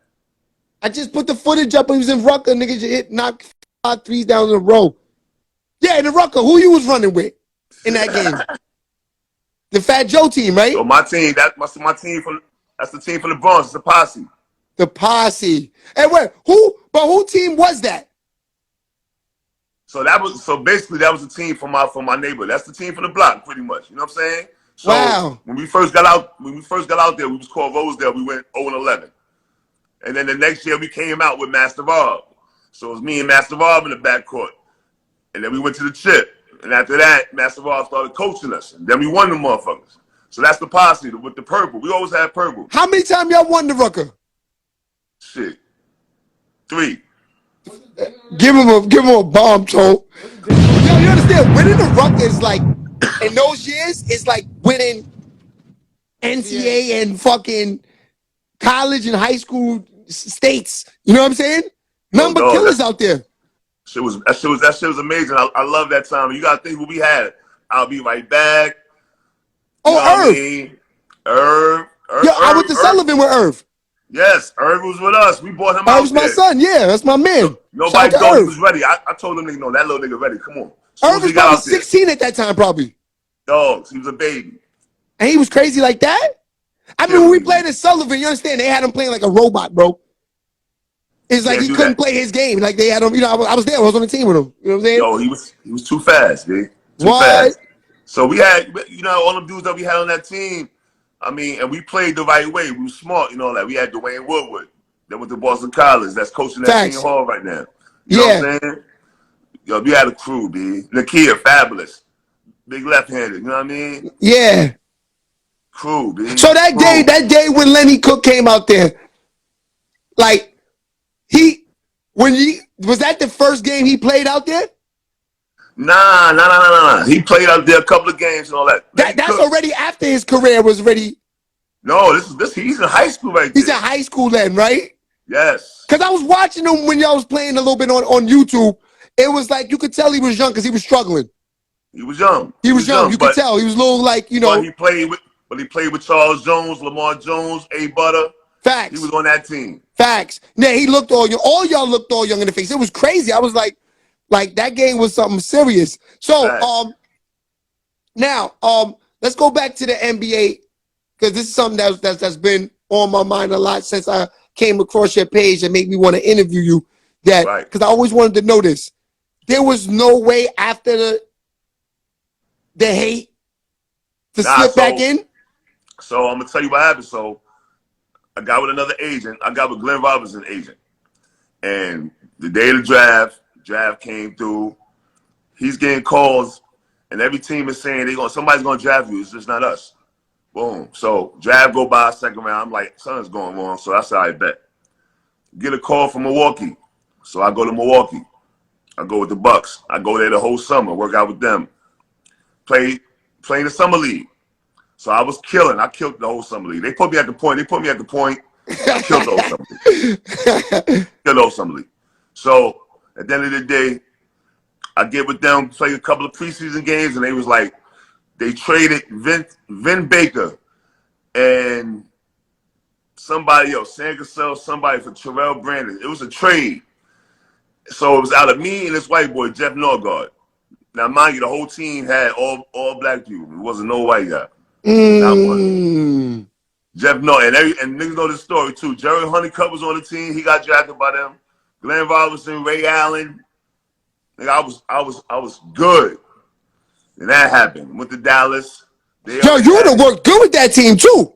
I just put the footage up. He was in Rucker. Niggas knock 5 threes down in a row. Yeah, in the Rucker. Who you was running with in that game? The Fat Joe team, right? So my team, that's the team from the Bronx. It's the posse. The posse. And wait, who team was that? So basically that was the team from my neighborhood. That's the team from the block, pretty much. You know what I'm saying? So wow. When we first got out there, we was called Rosedale. We went 0-11. And then the next year we came out with Master Rob. So it was me and Master Rob in the backcourt. And then we went to the chip. And after that, Master Rob started coaching us. And then we won the motherfuckers. So that's the posse with the purple. We always had purple. How many times y'all won the Rucker? Shit. 3. Give him a bomb, Toe. Yo, you understand? Winning the Rutgers, like, in those years, is like winning NCAA and fucking college and high school states. You know what I'm saying? Nothing but killers out there. That shit was amazing. I love that time. You gotta think what we had. I'll be right back. Oh, Irv. Irv. Yo, I went to Sullivan with Irv. Yes, Irv was with us. We brought him out. Irv's my son. Yeah, that's my man. Nobody thought he was ready. I told him, no, that little nigga ready. Come on. Irv was probably 16 at that time, probably. Dogs, he was a baby. And he was crazy like that? I mean, when we played at Sullivan, you understand, they had him playing like a robot, bro. It's like he couldn't play his game. Like they had him, you know, I was there. I was on the team with him. You know what I'm saying? Yo, he was too fast, dude. Too fast. So we had, you know, all them dudes that we had on that team. I mean, and we played the right way. We were smart, you know, like we had Dwayne Woodward that went to Boston College that's coaching at Senior Hall right now. You know what I'm saying? Yo, we had a crew, B. Nakia, fabulous. Big left-handed, you know what I mean? Yeah. Crew, B. So that day when Lenny Cook came out there, like, was that the first game he played out there? Nah. He played out there a couple of games and all that. That's already after his career was ready. No, he's in high school right there. He's in high school then, right? Yes. Because I was watching him when y'all was playing a little bit on YouTube. It was like you could tell he was young because he was struggling. He was young. He was young. You could tell. He was a little like, you know. But he played with Charles Jones, Lamar Jones, A. Butter. Facts. He was on that team. Facts. Yeah, he looked all young. All y'all looked all young in the face. It was crazy. I was like that game was something serious. So now let's go back to the NBA because this is something that's been on my mind a lot since I came across your page and made me want to interview you. Because I always wanted to know this. There was no way after the hate to slip back in. So I'm gonna tell you what happened. So I got with another agent. I got with Glenn Robinson's agent, and the day of the draft came through. He's getting calls, and every team is saying somebody's gonna draft you. It's just not us. Boom. So draft go by, second round. I'm like, something's going wrong. So that's how I bet. Get a call from Milwaukee. So I go to Milwaukee. I go with the Bucks. I go there the whole summer, work out with them. Play the summer league. So I was killing. I killed the whole summer league. They put me at the point. I killed the whole summer league. So at the end of the day, I get with them, play a couple of preseason games, and they was like, they traded Vin Baker and somebody else, San Gasol, somebody for Terrell Brandon. It was a trade. So it was out of me and this white boy, Jeff Norgard. Now, mind you, the whole team had all black people. It wasn't no white guy. Not one. Jeff Norgard. And niggas know this story, too. Jerry Honeycutt was on the team. He got drafted by them. Glenn Robinson, Ray Allen. Nigga, I was good. And that happened. Went to Dallas. Yo, you would have worked good with that team, too.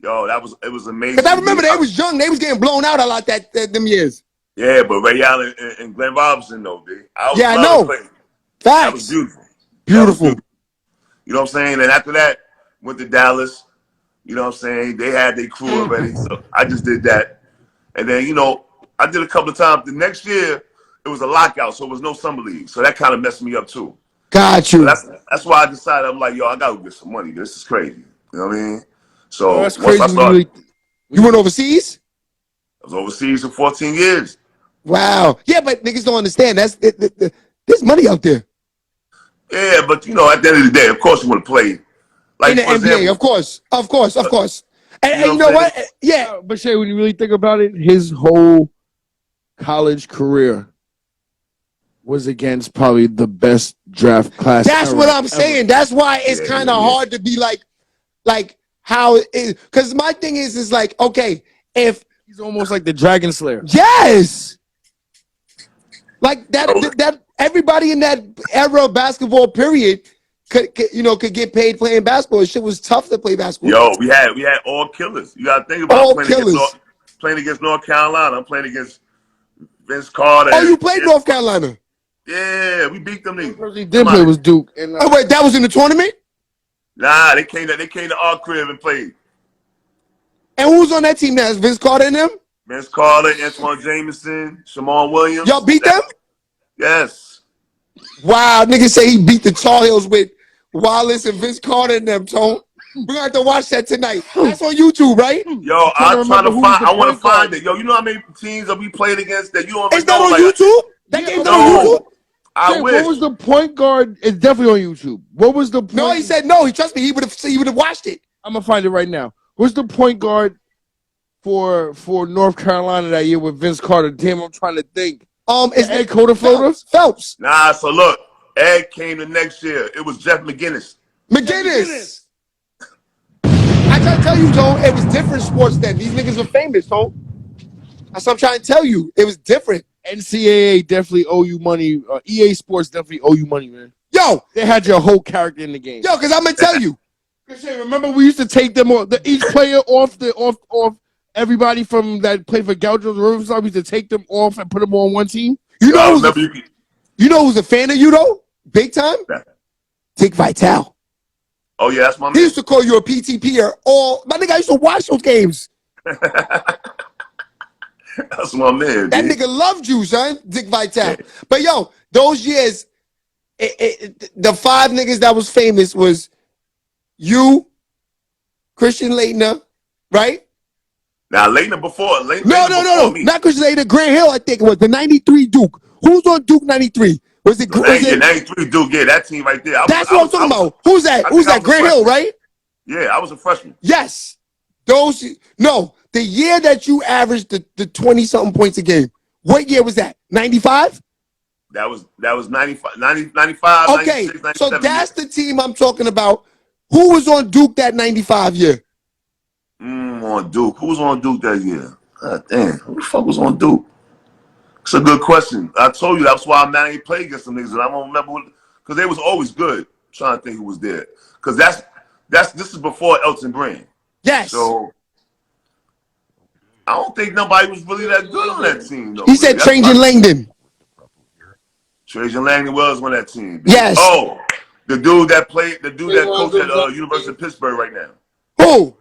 Yo, it was amazing. Because I remember they was young. They was getting blown out a lot them years. Yeah, but Ray Allen and Glenn Robinson, though, dude. I know. Facts. That was beautiful. Beautiful. You know what I'm saying? And after that, went to Dallas. You know what I'm saying? They had their crew already. So I just did that. And then, you know, I did a couple of times. The next year, it was a lockout, so it was no summer league. So that kind of messed me up, too. Got you. So that's why I decided, I'm like, yo, I got to get some money. This is crazy. You know what I mean? So that's once crazy. I started. You went overseas? I was overseas for 14 years. Wow. Yeah, but niggas don't understand. There's money out there. Yeah, but, you know, at the end of the day, of course you want to play. Like, in the NBA, example, of course. And you know what? Yeah. But Shay, when you really think about it, his whole college career was against probably the best draft class. That's what I'm saying. That's why it's kind of hard to be like how it is. Because my thing is like, okay, if he's almost like the Dragon Slayer. Yes. Like that everybody in that era of basketball period could get paid playing basketball. Shit was tough to play basketball. Yo, we had all killers. You gotta think about playing against North Carolina. I'm playing against Vince Carter. Oh, you played North Carolina? Yeah, we beat them niggas. He did play with Duke. And, oh wait, that was in the tournament? Nah, they came to our crib and played. And who's on that team now? Is Vince Carter in them? Vince Carter, Antoine Jameson, Shammond Williams. Y'all beat them? Yes. Wow, niggas say he beat the Tar Heels with Wallace and Vince Carter and them, Tone. We're gonna have to watch that tonight. That's on YouTube, right? Yo, I'm trying to find. I want to find it. Yo, you know how many teams that we played against that you don't even Is that know? on Like, YouTube? That game's not on YouTube? I wish. What was the point guard? It's definitely on YouTube. What was the point? No, he said no. He trust me. He would have watched it. I'm gonna find it right now. What's the point guard for North Carolina that year with Vince Carter? Damn, I'm trying to think. Is Ed Cota Floater? Phelps. Nah, so look, Ed came the next year. It was Jeff McGinnis. McGinnis. I try to tell you, Tone, it was different sports then. These niggas were famous, Tone. That's what I'm trying to tell you. It was different. NCAA definitely owe you money. EA Sports definitely owe you money, man. Yo, they had your whole character in the game. Yo, because I'm gonna tell you. Remember, we used to take them off each player off everybody from that played for Gauchos Riverside. We used to take them off and put them on one team. You know who's a fan of you though? Big time? Dick Vitale. Oh yeah, that's my man. He used to call you a PTPer. My nigga, I used to watch those games. That's my man. That nigga loved you, son. Dick Vitale. Yeah. But yo, those years, the 5 niggas that was famous was you, Christian Laettner, right? Now Laettner before. No. Not Christian Laettner. Grant Hill, I think it was the '93 Duke. Who's on Duke '93? Was it? 93 Duke? Yeah, that team right there. That's what I'm talking about. Who's that? Who's that? Grant Hill, right? Yeah, I was a freshman. Yes. The year that you averaged the 20-something points a game. What year was that? 95? That was 95, 95, okay, 96, 97. So that's the team I'm talking about. Who was on Duke that 95 year? On Duke. Who was on Duke that year? God damn. Who the fuck was on Duke? It's a good question. I told you that's why I'm not even playing against some niggas, and I don't remember because they was always good. I'm trying to think who was there. Because this is before Elton Brand. Yes. So I don't think nobody was really that good on that team, though. He said Trajan Langdon. Trajan Langdon was on that team. Yes. Oh, the dude that coached at University of Pittsburgh right now. Who?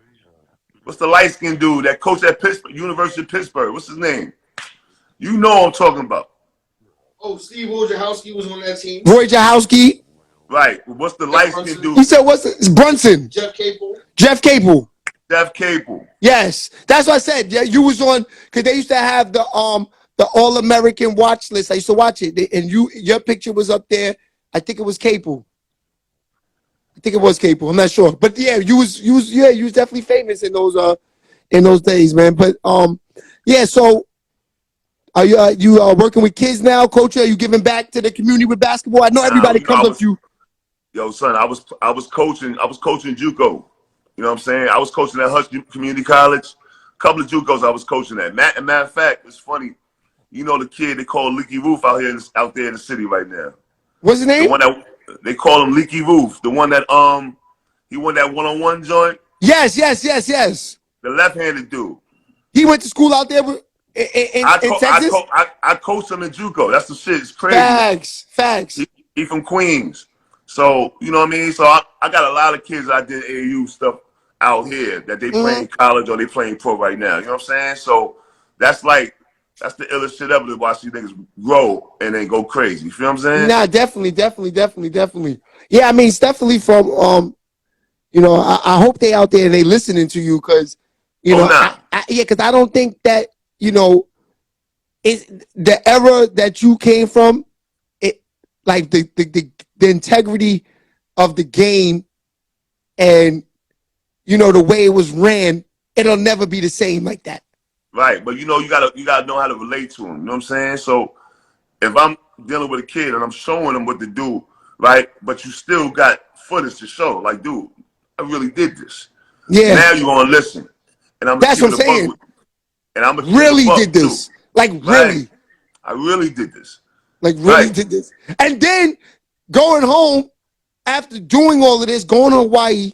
What's the light-skinned dude that coached at University of Pittsburgh? What's his name? You know what I'm talking about. Oh, Steve Wojciechowski was on that team. Wojciechowski. Right. What's the light-skinned dude? He said, it's Brunson. Jeff Capel. Jeff Capel. Jeff Capel. Yes. That's what I said. Yeah, you was on, because they used to have the All-American watch list. I used to watch it. And your picture was up there. I think it was Capel. I'm not sure. But yeah, you was definitely famous in those days, man. But yeah, so are you working with kids now, coach? Are you giving back to the community with basketball? I know everybody comes up to you. Yo, son, I was coaching JUCO. You know what I'm saying? I was coaching at Hutch Community College. A couple of JUCOs I was coaching at. Matter of fact, it's funny. You know the kid they call Leaky Roof out there in the city right now. What's his name? The one that they call him Leaky Roof. The one that he won that one-on-one joint. Yes. The left-handed dude. He went to school out there in Texas. I coached him in JUCO. That's the shit. It's crazy. Facts. He from Queens. So, you know what I mean? So I got a lot of kids that did AAU stuff out here that they playing college or they playing pro right now. You know what I'm saying? So that's the illest shit ever to watch these niggas grow and then go crazy. You feel what I'm saying? Nah, definitely. Yeah, I mean, it's definitely from, I hope they out there and they listening to you because, because I don't think that, it's the era that you came from, it like the integrity of the game and, the way it was ran, it'll never be the same like that. Right, but you gotta know how to relate to him. You know what I'm saying? So if I'm dealing with a kid and I'm showing him what to do, right? But you still got footage to show, like, dude, I really did this. Yeah. Now you gonna listen, and I'm. That's what I'm saying. And I'm really did this, too. like really. Right. I really did this. Like really did this, and then going home after doing all of this, going to Hawaii,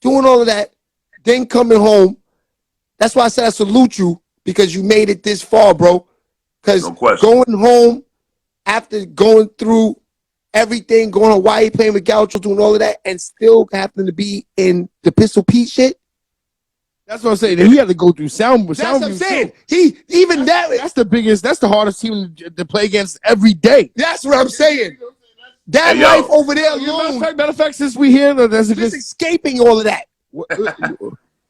doing all of that, then coming home. That's why I said I salute you because you made it this far, bro. Because going home after going through everything, going to Hawaii, playing with Gaucho, doing all of that, and still happening to be in the Pistol Pete shit. That's what I'm saying. He had to go through sound. That's what I'm saying. Too. That's the biggest. That's the hardest team to play against every day. That's what I'm saying. That Hey, life over there alone. Matter of fact, since we here, that's a good. Escaping all of that.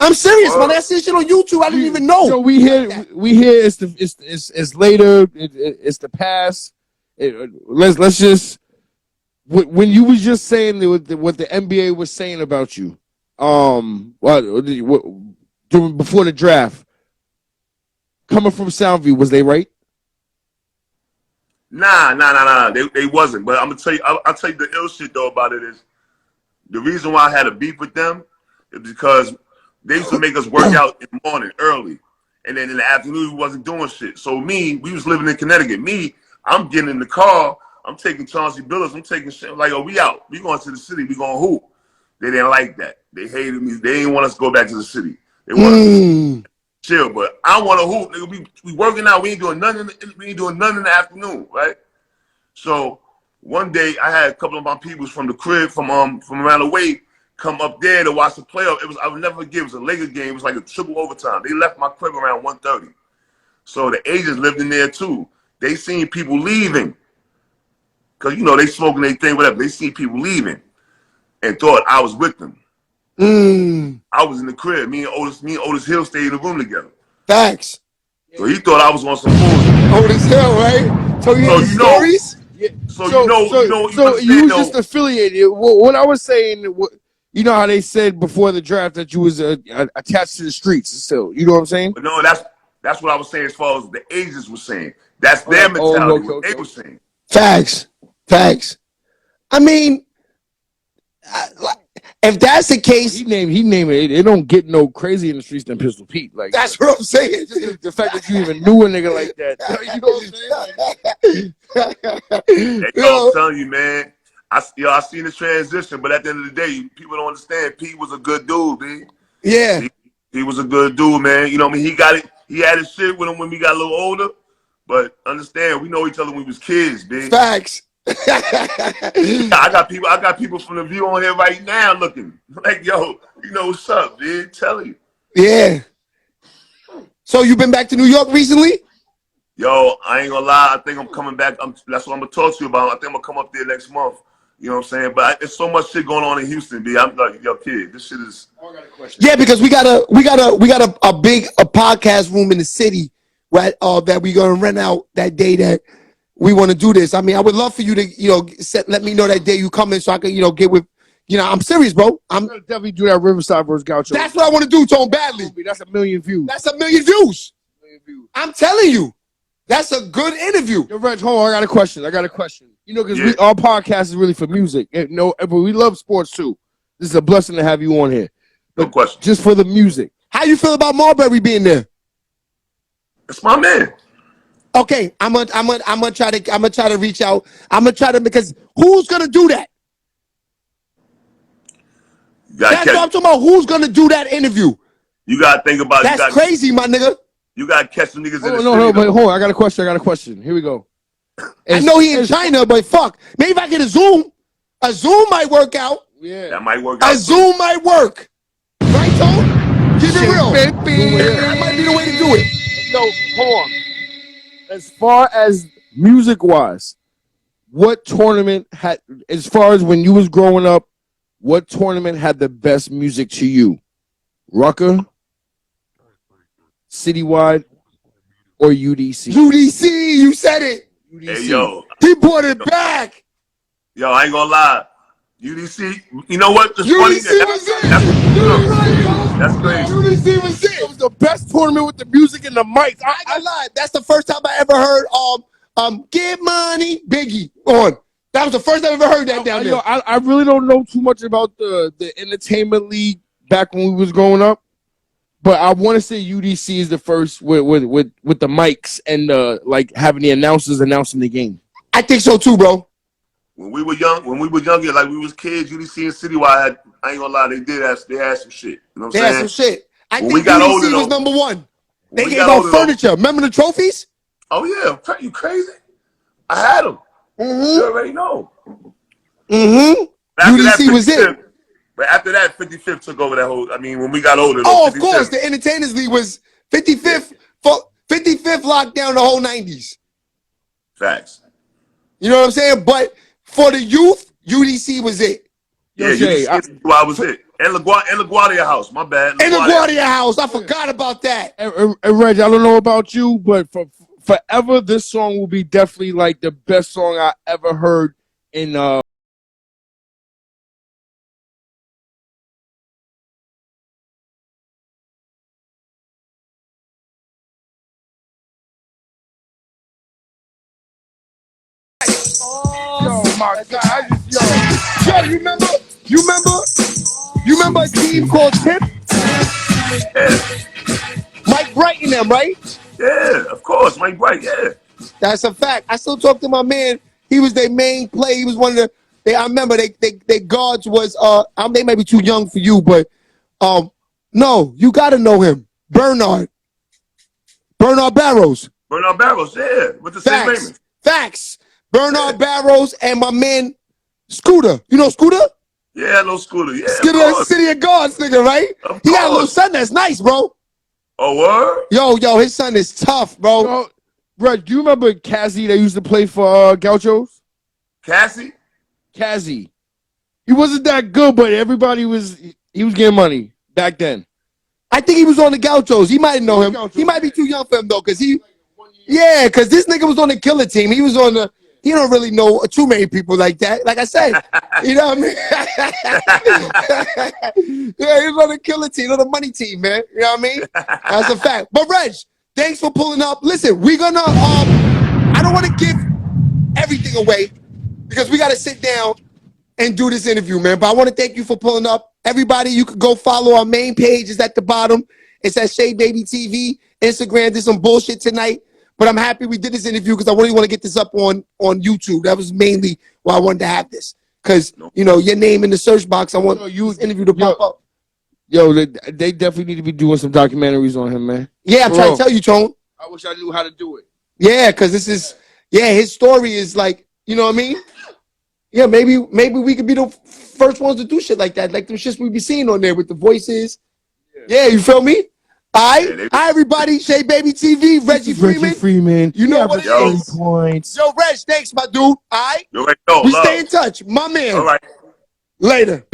I'm serious, man. That's shit on YouTube. I didn't even know. So we here. It's later. It's the past. Let's just. When you was just saying what the NBA was saying about you, before the draft, coming from Soundview, was they right? Nah. They wasn't. But I'm gonna tell you. I'll tell you the ill shit though about it is the reason why I had a beef with them is because they used to make us work out in the morning early, and then in the afternoon we wasn't doing shit. So we was living in Connecticut. I'm getting in the car. I'm taking Chauncey Billups. I'm taking shit like, oh, we out. We going to the city. We going to hoop. They didn't like that. They hated me. They didn't want us to go back to the city. They wanted us to chill. But I want to hoop. Nigga, we working out. We ain't doing nothing. We ain't doing nothing in the afternoon, right? So one day I had a couple of my people from the crib from around the way come up there to watch the playoff. I would never forget. It was a Lakers game. It was like a triple overtime. They left my crib around 1:30. So the agents lived in there too. They seen people leaving. Because, they smoking their thing, whatever. They seen people leaving and thought I was with them. I was in the crib. Me and Otis Hill stayed in the room together. Facts. So he thought I was on some bullshit. Otis Hill, right? So you had stories? Yeah. So you was just affiliated. What I was saying, you know how they said before the draft that you was attached to the streets still. You know what I'm saying? But no, that's what I was saying as far as the agents were saying. That's their mentality, what they were saying. Facts. I mean, if that's the case, he named it. It don't get no crazy in the streets than Pistol Pete. Like that's what I'm saying. Just the fact that you even knew a nigga like that. You know what I'm saying? I'm telling you, man. I seen the transition, but at the end of the day, people don't understand. Pete was a good dude, man. Yeah, he was a good dude, man. You know what I mean? He got it. He had his shit with him when we got a little older. But understand, we know each other when we was kids, man. Facts. I got people from the View on here right now looking like, yo, you know what's up, dude? Tell you. Yeah. So you been back to New York recently? Yo, I ain't gonna lie. I think I'm coming back. That's what I'm gonna talk to you about. I think I'm gonna come up there next month. You know what I'm saying? But there's so much shit going on in Houston, B. I'm like, yo, kid, this shit is. I got a question. Yeah, because we got a big podcast room in the city, right? That we gonna rent out that day that we want to do this. I mean, I would love for you to, let me know that day you come in so I can, get with, I'm serious, bro. I'm gonna definitely do that Riverside versus Gaucho. That's what I want to do, Tone, badly. That's 1 million views. That's 1 million views. I'm telling you, that's a good interview. Yo, Reg, hold on, I got a question. Because our podcast is really for music. But we love sports too. This is a blessing to have you on here. No question. Just for the music. How you feel about Marbury being there? That's my man. Okay, I'm gonna try to reach out. Because who's gonna do that? That's what I'm talking about. Who's gonna do that interview? You gotta think about. That's crazy, my nigga. You gotta catch the niggas in the city. No, but hold on. I got a question. Here we go. I know he in China, but fuck. Maybe if I get a Zoom might work out. Yeah, that might work out. A Zoom might work. Right, Tone? Keep it real. That might be the way to do it. No, hold on. As far as music-wise, what tournament had, as far as when you was growing up, what tournament had the best music to you? Rucker, Citywide, or UDC? UDC, you said it. UDC. Hey, yo. He brought it back. Yo, I ain't gonna lie. UDC, you know what? UDC was it. That's crazy. UDC was it. It was the best tournament with the music and the mics. I ain't gonna lie. That's the first time I ever heard Get Money Biggie on. That was the first time I ever heard that down there. I really don't know too much about the entertainment league back when we was growing up, but I want to say UDC is the first with the mics and like having the announcers announcing the game. I think so too, bro. When we were younger, like we was kids, UDC and Citywide, I ain't gonna lie, they had some shit. You know what I'm saying? They had some shit. I think we got UDC older, was number one. They gave got out older, furniture. Remember the trophies? Oh yeah, you crazy? I had them. You already know. UDC was it. But after that, 55th took over that whole. I mean, when we got older, though, of course, the Entertainers League was 55th. 55th locked down the whole 90s. Facts. You know what I'm saying? But for the youth, UDC was it. Yeah, UDC was it. And LaGuardia House. My bad. And LaGuardia House. I forgot about that. And Reg, I don't know about you, but forever, this song will be definitely like the best song I ever heard in Oh my God! Yo, you remember a team called Tip? Yeah. Mike Bright and them, right? Yeah, of course, Mike Bright. Yeah, that's a fact. I still talk to my man. He was their main play. He was one of the. I remember they guards was they may be too young for you, but no, you got to know him, Bernard Barrows. Bernard Barrows, yeah, with the same name. Facts. Bernard Barrows and my man Scooter. You know Scooter? Yeah, I know Scooter. Yeah, Scooter, City of Gods nigga, right? He got a little son that's nice, bro. Oh, word? Yo, his son is tough, bro. Yo, Reg, do you remember Cassie that used to play for Gauchos? Cassie? Cassie. He wasn't that good, but he was getting money back then. I think he was on the Gauchos. He might know him. He might be too young for him though, because this nigga was on the killer team. He was on the. He don't really know too many people like that. Like I said, you know what I mean? Yeah, he was on the killer team, on the money team, man. You know what I mean? That's a fact. But Reg, thanks for pulling up. Listen, we're gonna. I don't want to give everything away because we got to sit down and do this interview, man. But I want to thank you for pulling up. Everybody, you can go follow our main page. It's at the bottom. It's at SHEABABYTV. Instagram did some bullshit tonight. But I'm happy we did this interview because I really want to get this up on YouTube. That was mainly why I wanted to have this. Because, you know, your name in the search box, I want this interview to pop up. Yo, they definitely need to be doing some documentaries on him, man. Yeah, I'm trying to tell you, Tone. I wish I knew how to do it. Yeah, because this is, his story is like, you know what I mean? Yeah, maybe we could be the first ones to do shit like that. Like them shits we be seeing on there with the voices. Yeah, you feel me? All right, everybody. SHEABABYTV, Reggie Freeman. You know what it is. Points. Yo, Reg, thanks, my dude. All right? We stay in touch. My man. All right. Later.